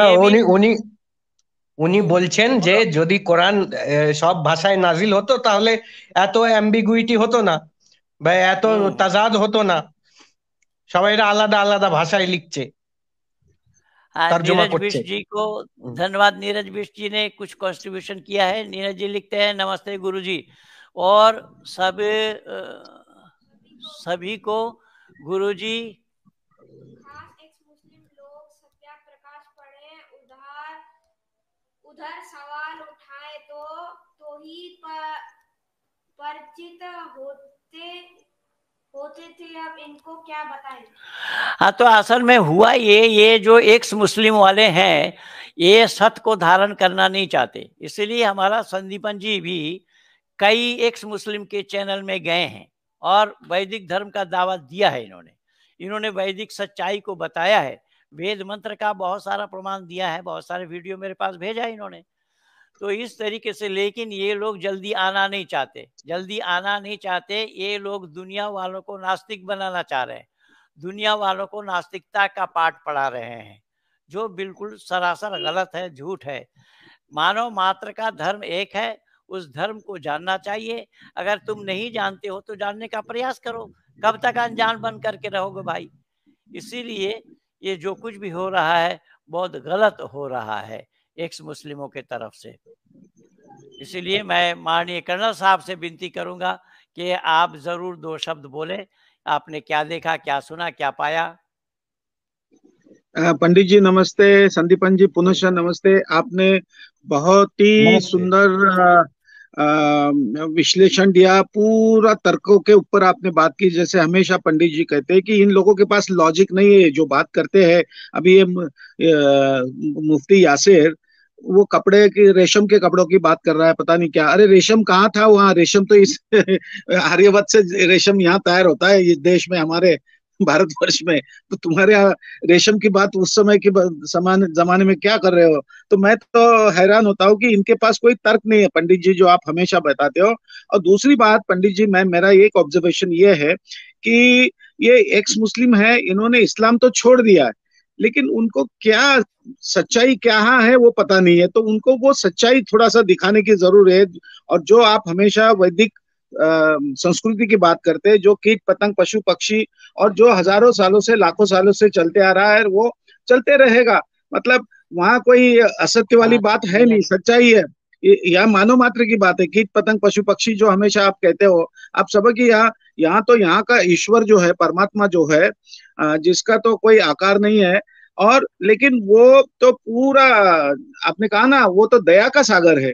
উনি বলছেন যে যদি কোরআন সব ভাষায় নাজিল হতো তাহলে এত অ্যাম্বিগুইটি হতো না বা এত তাজাদ হতো না, সবাই আলাদা আলাদা ভাষায় লিখছে, তর্জমা नीरज করছে। बिष्ट जी को धन्यवाद। नीरज बिष्ट जी ने कुछ कॉन्ट्रीब्यूशन किया है। नीरज जी लिखते हैं, नमस्ते गुरुजी और सभी को गुरुजी उधर सवाल उठाए तो ही परिचित होते थे, अब इनको क्या बताएं? हाँ, तो असल में हुआ ये जो एक्स मुस्लिम वाले हैं ये सत्य को धारण करना नहीं चाहते, इसलिए हमारा संदीपन जी भी कई एक्स मुस्लिम के चैनल में गए हैं और वैदिक धर्म का दावा दिया है। इन्होंने वैदिक सच्चाई को बताया है, वेद मंत्र का बहुत सारा प्रमाण दिया है, बहुत सारे वीडियो मेरे पास भेजा है इन्होंने। तो इस तरीके से, लेकिन ये लोग जल्दी आना नहीं चाहते, ये लोग दुनिया वालों को नास्तिक बनाना चाह रहे हैं, दुनिया वालों को नास्तिकता का पाठ पढ़ा रहे हैं, जो बिल्कुल सरासर गलत है, झूठ है। मानव मात्र का धर्म एक है, उस धर्म को जानना चाहिए। अगर तुम नहीं जानते हो तो जानने का प्रयास करो, कब तक अनजान बन करके रहोगे भाई। इसीलिए ये जो कुछ भी हो रहा है बहुत गलत हो रहा है एक्स मुस्लिमों के तरफ से। इसीलिए मैं माननीय कर्नल साहब से विनती करूंगा कि आप जरूर दो शब्द बोले, आपने क्या देखा, क्या सुना, क्या पाया। पंडित जी नमस्ते, संदीपन जी पुनः नमस्ते। आपने बहुत ही सुंदर विश्लेषण दिया, पूरा तर्कों के ऊपर आपने बात की। जैसे हमेशा पंडित जी कहते हैं कि इन लोगों के पास लॉजिक नहीं है जो बात करते हैं। अभी ये मुफ्ती यासिर वो कपड़े की, रेशम के कपड़ों की बात कर रहा है, पता नहीं क्या। अरे रेशम कहाँ था वहाँ, रेशम तो इस आर्यभट्ट से रेशम यहाँ तैयार होता है इस देश में, हमारे भारतवर्ष में। तो तुम्हारे यहाँ रेशम की बात उस समय की समान जमाने में क्या कर रहे हो? तो मैं तो हैरान होता हूँ कि इनके पास कोई तर्क नहीं है पंडित जी, जो आप हमेशा बताते हो। और दूसरी बात पंडित जी, मैं मेरा एक ऑब्जर्वेशन ये है कि ये एक्स मुस्लिम है, इन्होंने इस्लाम तो छोड़ दिया है, लेकिन उनको क्या सच्चाई क्या है वो पता नहीं है। तो उनको वो सच्चाई थोड़ा सा दिखाने की जरूरत है। और जो आप हमेशा वैदिक संस्कृति की बात करते हैं, जो कीट पतंग पशु पक्षी और जो हजारों सालों से लाखों सालों से चलते आ रहा है, वो चलते रहेगा। मतलब वहां कोई असत्य वाली बात है नहीं, सच्चाई है। यह मानव मात्र की बात है। कीट पतंग पशु पक्षी जो हमेशा आप कहते हो, आप सबकी यहाँ तो यहाँ का ईश्वर जो है, परमात्मा जो है, जिसका तो कोई आकार नहीं है, और लेकिन वो तो पूरा, आपने कहा ना, वो तो दया का सागर है।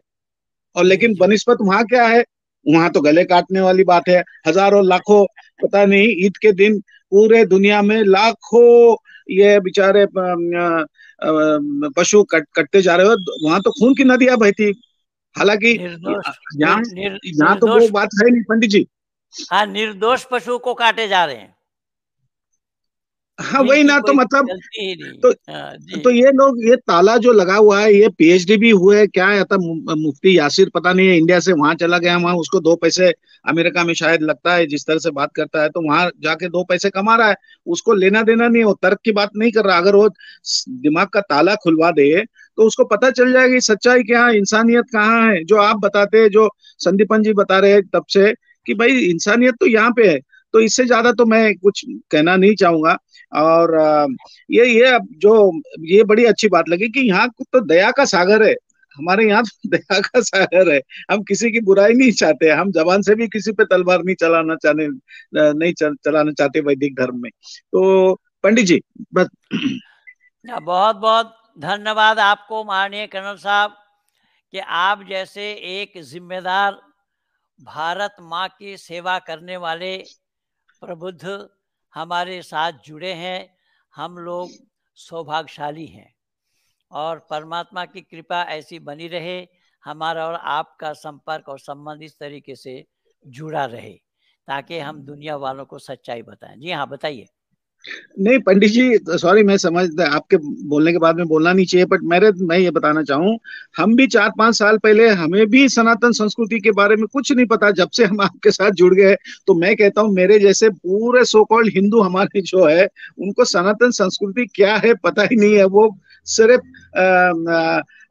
और लेकिन बनिस्बत वहां क्या है, वहां तो गले काटने वाली बात है। हजारों लाखों, पता नहीं ईद के दिन पूरे दुनिया में लाखों ये बेचारे पशु कटते जा रहे हो। वहां तो खून की नदियां बहती। हालांकि यहाँ तो वो बात है नहीं पंडित जी। हाँ, निर्दोष पशु को काटे जा रहे हैं। हाँ वही ना, तो मतलब तो ये लोग, ये ताला जो लगा हुआ है, ये पीएचडी भी हुए क्या है, था मुफ्ती यासिर, पता नहीं है, इंडिया से वहां चला गया, वहां उसको 2 पैसे अमेरिका में शायद लगता है, जिस तरह से बात करता है, तो वहां जाके 2 पैसे कमा रहा है, उसको लेना देना नहीं, वो तर्क की बात नहीं कर रहा। अगर वो दिमाग का ताला खुलवा दे तो उसको पता चल जाएगी सच्चाई क्या है, इंसानियत कहाँ है। जो आप बताते हैं, जो संदीपन जी बता रहे हैं तब से, कि भाई इंसानियत तो यहाँ पे है। तो इससे ज्यादा तो मैं कुछ कहना नहीं चाहूंगा। और ये अब जो, ये बड़ी अच्छी बात लगी कि यहाँ तो दया का सागर है। हमारे यहाँ तो दया का सागर है। हम किसी की बुराई नहीं चाहते, हम जबान से भी किसी पे तलवार नहीं चलाना चाहते वैदिक धर्म में। तो पंडित जी बस। बहुत बहुत धन्यवाद आपको माननीय कर्नल साहब, कि आप जैसे एक जिम्मेदार भारत माँ की सेवा करने वाले प्रबुद्ध हमारे साथ जुड़े हैं। हम लोग सौभाग्यशाली हैं और परमात्मा की कृपा ऐसी बनी रहे, हमारा और आपका संपर्क और संबंध इस तरीके से जुड़ा रहे, ताकि हम दुनिया वालों को सच्चाई बताएं। जी हाँ, बताइए। नहीं पंडित जी, सॉरी, मैं समझता, आपके बोलने के बाद में बोलना नहीं चाहिए, बट मैं ये बताना चाहूँ, हम भी 4-5 साल पहले, हमें भी सनातन संस्कृति के बारे में कुछ नहीं पता। जब से हम आपके साथ जुड़ गए, तो मैं कहता हूँ मेरे जैसे पूरे सो कॉल्ड हिंदू हमारे जो है, उनको सनातन संस्कृति क्या है पता ही नहीं है। वो सिर्फ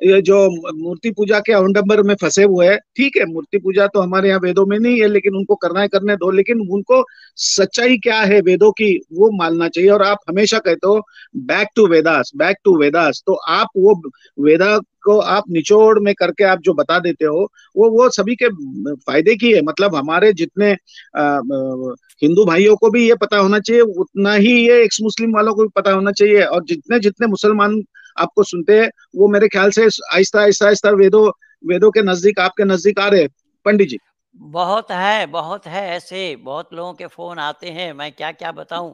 ये जो मूर्ति पूजा के अवडंबर में फंसे हुए हैं। ठीक है, मूर्ति पूजा तो हमारे यहाँ वेदों में नहीं है, लेकिन उनको करना है, करने दो, लेकिन उनको सच्चाई क्या है वेदों की वो मानना चाहिए। और आप हमेशा कहते हो back to Vedas, back to Vedas, तो आप वो वेदा को आप निचोड़ में करके आप जो बता देते हो, वो सभी के फायदे की है। मतलब हमारे जितने हिंदू भाइयों को भी ये पता होना चाहिए, उतना ही ये एक्स मुस्लिम वालों को भी पता होना चाहिए। और जितने जितने मुसलमान आपको सुनते हैं, वो मेरे ख्याल से आहिस्ता आहिस्ता आहिस्ता वेदों के नजदीक, आपके नजदीक आ रहे हैं पंडित जी। बहुत है ऐसे, बहुत लोगों के फोन आते हैं, मैं क्या क्या बताऊं,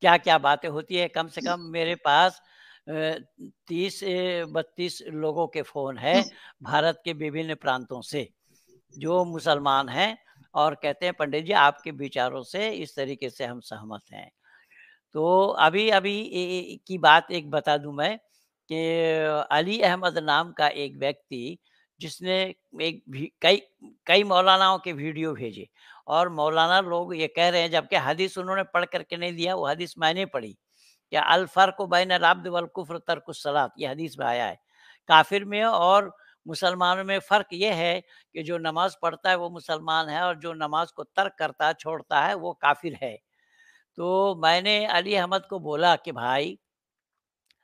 क्या क्या बातें होती है। कम से कम मेरे पास 30-32 लोगों के फोन है भारत के विभिन्न प्रांतों से, जो मुसलमान हैं और कहते हैं पंडित जी आपके विचारों से इस तरीके से हम सहमत हैं। तो अभी की बात एक बता दूं मैं, कि अली अहमद नाम का एक व्यक्ति, जिसने कई मौलानाओं के वीडियो भेजे, और मौलाना लोग ये कह रहे हैं, जबकि हदीस उन्होंने पढ़ करके नहीं दिया, वो हदीस मैंने पढ़ी, क्या अल फर्क बैन अल अब्द वल कुफ्र तर्कुस सलात, ये हदीस में आया है। काफिर में और मुसलमानों में फ़र्क ये है कि जो नमाज पढ़ता है वो मुसलमान है, और जो नमाज को तर्क करता है, छोड़ता है, वो काफिर है। तो मैंने अली अहमद को बोला कि भाई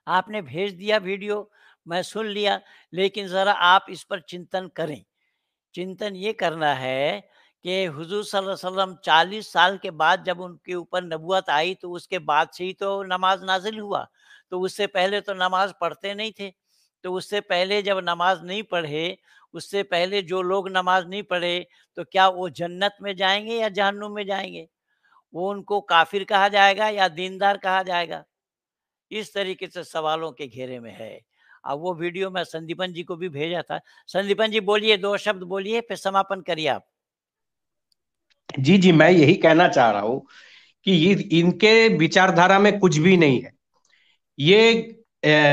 आपने भेज दिया वीडियो, मैं सुन लिया, लेकिन ज़रा आप इस पर चिंतन करें। चिंतन ये करना है कि हुज़ूर सल्लल्लाहु अलैहि वसल्लम 40 साल के बाद जब उनके ऊपर नबूवत आई, तो उसके बाद से ही तो नमाज नाजिल हुआ। तो उससे पहले तो नमाज पढ़ते नहीं थे। तो उससे पहले जब नमाज नहीं पढ़े, उससे पहले जो लोग नमाज नहीं पढ़े, तो क्या वो जन्नत में जाएंगे या जहन्नुम में जाएंगे? वो उनको काफिर कहा जाएगा या दीनदार कहा जाएगा? इस तरीके से सवालों के घेरे में है। अब वो वीडियो मैं संदीपन जी को भी भेजा था। संदीपन जी बोलिए, 2 शब्द बोलिए, फिर समापन करिए आप। जी जी, मैं यही कहना चाह रहा हूं कि ये इनके विचारधारा में कुछ भी नहीं है। ये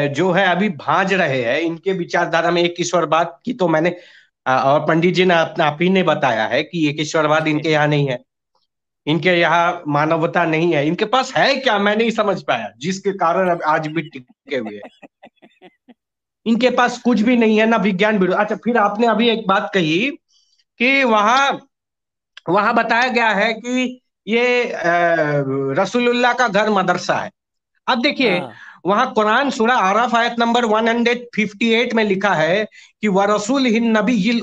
जो है अभी भांज रहे हैं, इनके विचारधारा में एक ईश्वरवाद की तो मैंने और पंडित जी ने आप ही ने बताया है कि एक ईश्वरवाद इनके यहाँ नहीं है, इनके यहाँ मानवता नहीं है। इनके पास है क्या, मैं नहीं समझ पाया, जिसके कारण अब आज भी टिके हुए हैं। इनके पास कुछ भी नहीं है, ना विज्ञान विरोध। अच्छा, फिर आपने अभी एक बात कही कि वहां बताया गया है कि ये रसूलुल्लाह का घर मदरसा है। अब देखिए, वहां कुरान सूरा आराफ आयत नंबर 158 में लिखा है कि वरसूल हिन नबील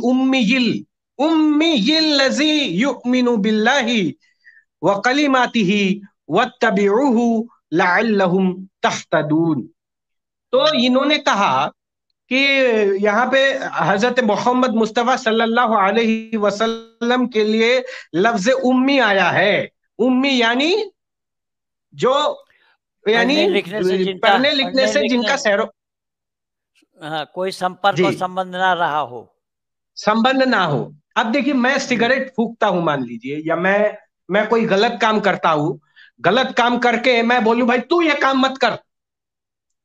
उम्मील लजी युमिनु बिल्लाहि व कलिमातिही वत्तबिउहु लअल्लहुम तहतदून। तो इन्होंने कहा कि यहाँ पे हजरत मोहम्मद मुस्तफा सल्लल्लाहु अलैहि वसल्लम के लिए लफ्ज उम्मी आया है। उम्मी यानी पढ़ने लिखने से जिनका सैरो कोई संपर्क और संबंध ना रहा हो, संबंध ना हो। अब देखिए, मैं सिगरेट फूकता हूं मान लीजिए, या मैं कोई गलत काम करता हूं, गलत काम करके मैं बोलूं भाई तू ये काम मत कर,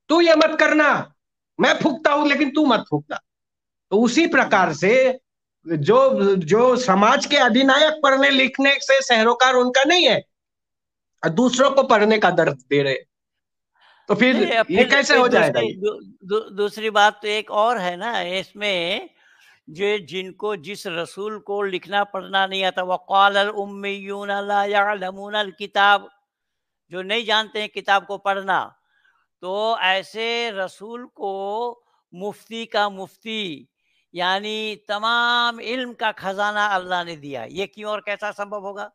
तू ये मत करना, मैं फूकता हूं लेकिन तू मत फूकना। तो उसी प्रकार से जो समाज के अधिनायक पढ़ने लिखने से सरोकार उनका नहीं है, दूसरों को पढ़ने का दर्द दे रहे, तो फिर ये कैसे हो जाएगा? दूसरी बात तो एक और है ना इसमें, जो जिनको जिस रसूल को लिखना पढ़ना नहीं आता, वक़ालल उम्मियून ला यअलमूनल किताब, जो नहीं जानते हैं किताब को पढ़ना, तो ऐसे रसूल को मुफ्ती का मुफ्ती यानी तमाम इल्म का खजाना अल्लाह ने दिया। ये क्यों और कैसा संभव होगा?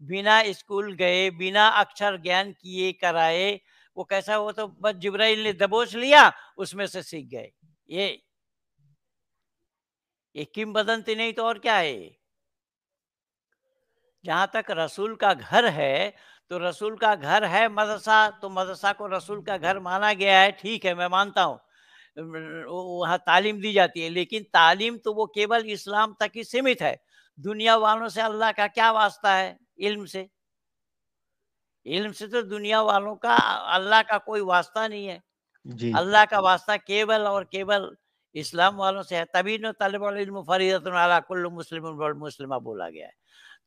बिना स्कूल गए, बिना अक्षर ज्ञान किए कराए, वो कैसा, वो तो बस जिब्राइल ने दबोच लिया, उसमें से सीख गए। ये किंवदंती नहीं तो और क्या है? जहां तक रसूल का घर है, तो रसूल का घर है मदरसा, तो मदरसा को रसूल का घर माना गया है, ठीक है, मैं मानता हूँ, वहाँ तालीम दी जाती है, लेकिन तालीम तो वो केवल इस्लाम तक ही सीमित है। दुनिया वालों से अल्लाह का क्या वास्ता है? इल्म से, इल्म से तो दुनिया वालों का अल्लाह का कोई वास्ता नहीं है। अल्लाह का वास्ता केवल और केवल इस्लाम वालों से है। तभी न तलबुल इल्म फरीदतुन अला कुल्लि मुस्लिमिन वल मुस्लिमा बोला गया है।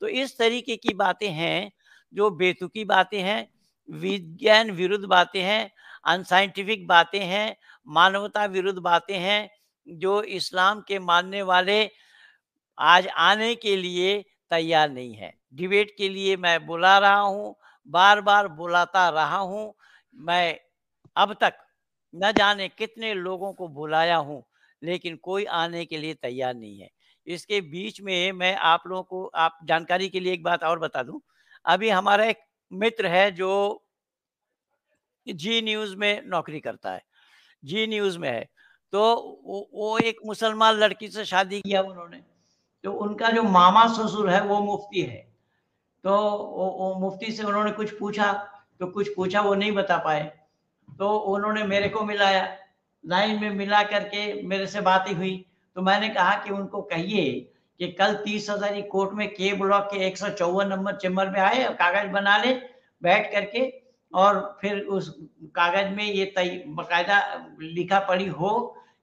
तो इस तरीके की बातें हैं जो बेतुकी बातें हैं, विज्ञान विरुद्ध बातें हैं, अनसाइंटिफिक बातें हैं, मानवता विरुद्ध बातें हैं, जो इस्लाम के मानने वाले आज आने के लिए तैयार नहीं है। डिबेट के लिए मैं बुला रहा हूँ, बार बार बुलाता रहा हूँ, मैं अब तक न जाने कितने लोगों को बुलाया हूँ, लेकिन कोई आने के लिए तैयार नहीं है। इसके बीच में मैं आप लोगों को, आप जानकारी के लिए एक बात और बता दूं, अभी हमारा एक मित्र है जो जी न्यूज़ में नौकरी करता है, जी न्यूज़ में है, तो वो एक मुसलमान लड़की से शादी किया उन्होंने, तो उनका जो मामा ससुर है वो मुफ्ती है, तो वो मुफ्ती से उन्होंने कुछ पूछा वो नहीं बता पाए, तो उन्होंने मेरे को मिलाया, लाइन में मिला करके मेरे से बातें हुई, तो मैंने कहा कि उनको कहिए कि कल 30,000 कोर्ट में के ब्लॉक के 154 नंबर चेम्बर में आए, कागज बना ले बैठ करके, और फिर उस कागज में ये बकायदा लिखा पड़ी हो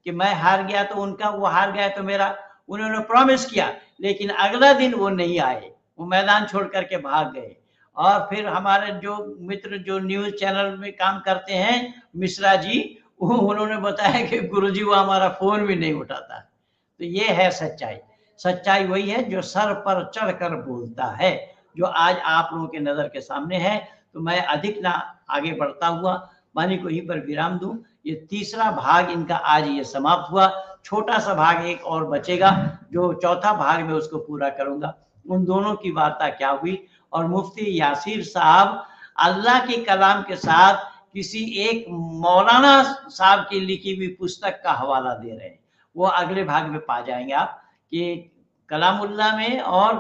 कि मैं हार गया तो उनका, वो हार गया तो मेरा। उन्होंने प्रॉमिस किया, लेकिन अगला दिन वो नहीं आए, वो मैदान छोड़ करके भाग गए। और फिर हमारे जो मित्र जो न्यूज़ चैनल में काम करते हैं, मिश्रा जी, उन्होंने बताया कि गुरुजी वो हमारा फोन भी नहीं उठाता। तो ये है सच्चाई। सच्चाई वही है जो सर पर चढ़कर बोलता है, जो आज आप लोगों के नजर के सामने है। तो मैं अधिक ना आगे बढ़ता हुआ वाणी को यहीं पर विराम दूं। ये तीसरा भाग इनका आज ये समाप्त हुआ। छोटा सा भाग एक और बचेगा, जो चौथा भाग में उसको पूरा करूंगा। उन दोनों की वार्ता क्या हुई, और मुफ्ती यासीर साहब अल्लाह के कलाम के साथ किसी एक मौलाना साहब की लिखी हुई पुस्तक का हवाला दे रहे हैं। वो अगले भाग में पा जाएंगे आप कि कलामुल्लाह में और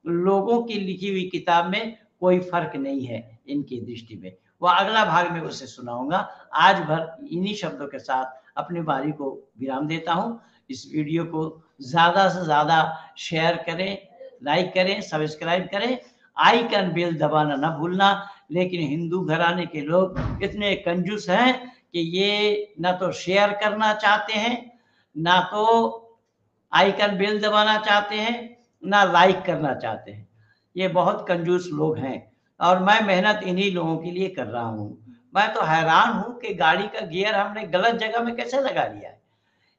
लोगों की लिखी हुई किताब में कोई फर्क नहीं है इनकी दृष्टि में। वो अगला भाग में उसे सुनाऊंगा। आज भर इन्हीं शब्दों के साथ अपने भाई को विराम देता हूँ। इस वीडियो को ज़्यादा से ज़्यादा शेयर करें, लाइक करें, सब्सक्राइब करें, आइकन बेल दबाना ना भूलना। लेकिन हिंदू घराने के लोग इतने कंजूस हैं कि ये ना तो शेयर करना चाहते हैं, ना तो आइकन बेल दबाना चाहते हैं, ना लाइक करना चाहते हैं। ये बहुत कंजूस लोग हैं और मैं मेहनत इन्हीं लोगों के लिए कर रहा हूँ। मैं तो हैरान हूँ कि गाड़ी का गियर हमने गलत जगह में कैसे लगा लिया है।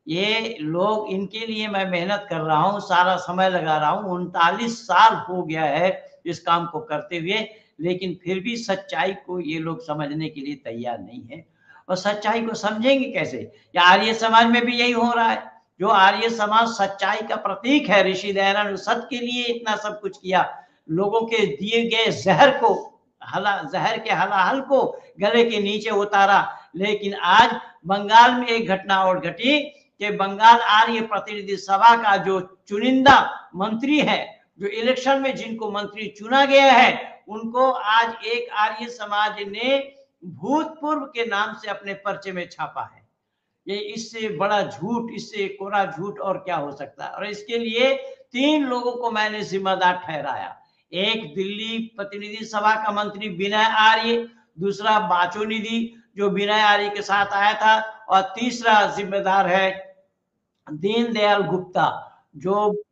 ये लोग, इनके लिए मैं मेहनत कर रहा हूँ, सारा समय लगा रहा हूँ। 39 साल हो गया है इस काम को करते हुए, लेकिन फिर भी सच्चाई को ये लोग समझने के लिए तैयार नहीं है। और सच्चाई को समझेंगे कैसे? या आर्य समाज में भी यही हो रहा है। जो आर्य समाज सच्चाई का प्रतीक है, ऋषि दयानंद सत्य के लिए इतना सब कुछ किया, लोगों के दिए गए जहर के हलाहल को गले के नीचे उतारा। लेकिन आज बंगाल में एक घटना और घटी कि बंगाल आर्य प्रतिनिधि सभा का जो चुनिंदा मंत्री है, जो इलेक्शन में जिनको मंत्री चुना गया है, उनको आज एक आर्य समाज ने भूतपूर्व के नाम से अपने पर्चे में छापा है। ये इससे बड़ा झूठ, इससे कोरा झूठ और क्या हो सकता है। और इसके लिए 3 लोगों को मैंने जिम्मेदार ठहराया। एक दिल्ली प्रतिनिधि सभा का मंत्री विनय आर्य, दूसरा बाचो निधि जो विनय आर्य के साथ आया था, और तीसरा जिम्मेदार है दीनदयाल गुप्ता जो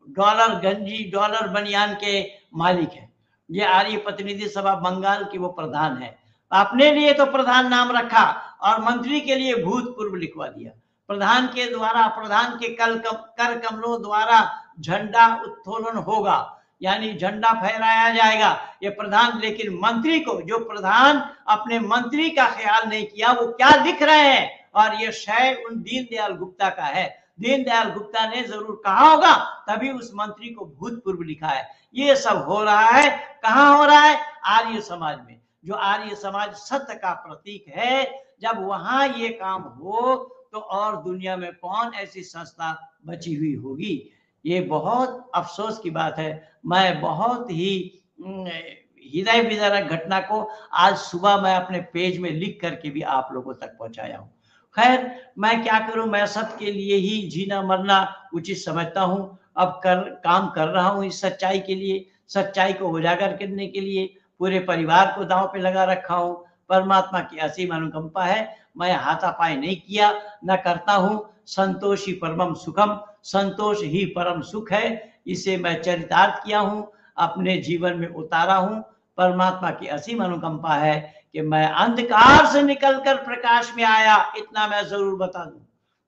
डॉलर बनियान के मालिक है। ये आर्य प्रतिनिधि सभा बंगाल की वो प्रधान है। अपने लिए तो प्रधान नाम रखा और मंत्री के लिए भूतपूर्व लिखवा दिया। प्रधान के द्वारा, प्रधान के कर कमलों द्वारा झंडा उत्तोलन होगा, यानी झंडा फहराया जाएगा। ये प्रधान, लेकिन मंत्री को, जो प्रधान अपने मंत्री का ख्याल नहीं किया, वो क्या लिख रहे हैं। और ये शय उन दीनदयाल गुप्ता का है। दीनदयाल गुप्ता ने जरूर कहा होगा, तभी उस मंत्री को भूतपूर्व लिखा है। ये सब हो रहा है, कहाँ हो रहा है? आर्य समाज में। जो आर्य समाज सत्य का प्रतीक है, जब वहां ये काम हो तो और दुनिया में कौन ऐसी संस्था बची हुई होगी। ये बहुत अफसोस की बात है। मैं बहुत ही हृदय विदारक घटना को आज सुबह मैं अपने पेज में लिख करके भी आप लोगों तक पहुंचाया हूँ। खैर, मैं क्या करूं, मैं सबके लिए ही जीना मरना उचित समझता हूं। अब काम कर रहा हूं इस सच्चाई के लिए, सच्चाई को उजागर करने के लिए। पूरे परिवार को दांव पे लगा रखा हूं। परमात्मा की असीम अनुकंपा है, मैं हाथापाई नहीं किया, न करता हूं। संतोष ही परमम सुखम, संतोष ही परम सुख है। इसे मैं चरितार्थ किया हूं, अपने जीवन में उतारा हूं। परमात्मा की असीम अनुकंपा है कि मैं अंधकार से निकलकर प्रकाश में आया, इतना मैं जरूर बता दूं।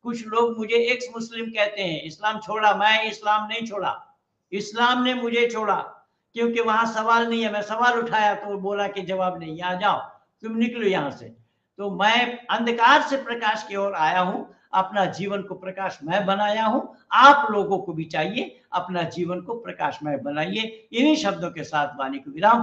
कुछ लोग मुझे एक्स मुस्लिम कहते हैं, इस्लाम छोड़ा। मैं इस्लाम नहीं छोड़ा, इस्लाम ने मुझे छोड़ा, क्योंकि वहां सवाल नहीं है। मैं सवाल उठाया तो बोला कि जवाब नहीं, यहाँ जाओ, तुम निकलो यहाँ से। तो मैं अंधकार से प्रकाश की ओर आया हूँ, अपना जीवन को प्रकाशमय बनाया हूँ। आप लोगों को भी चाहिए अपना जीवन को प्रकाशमय बनाइए। इन्हीं शब्दों के साथ वाणी को विराम।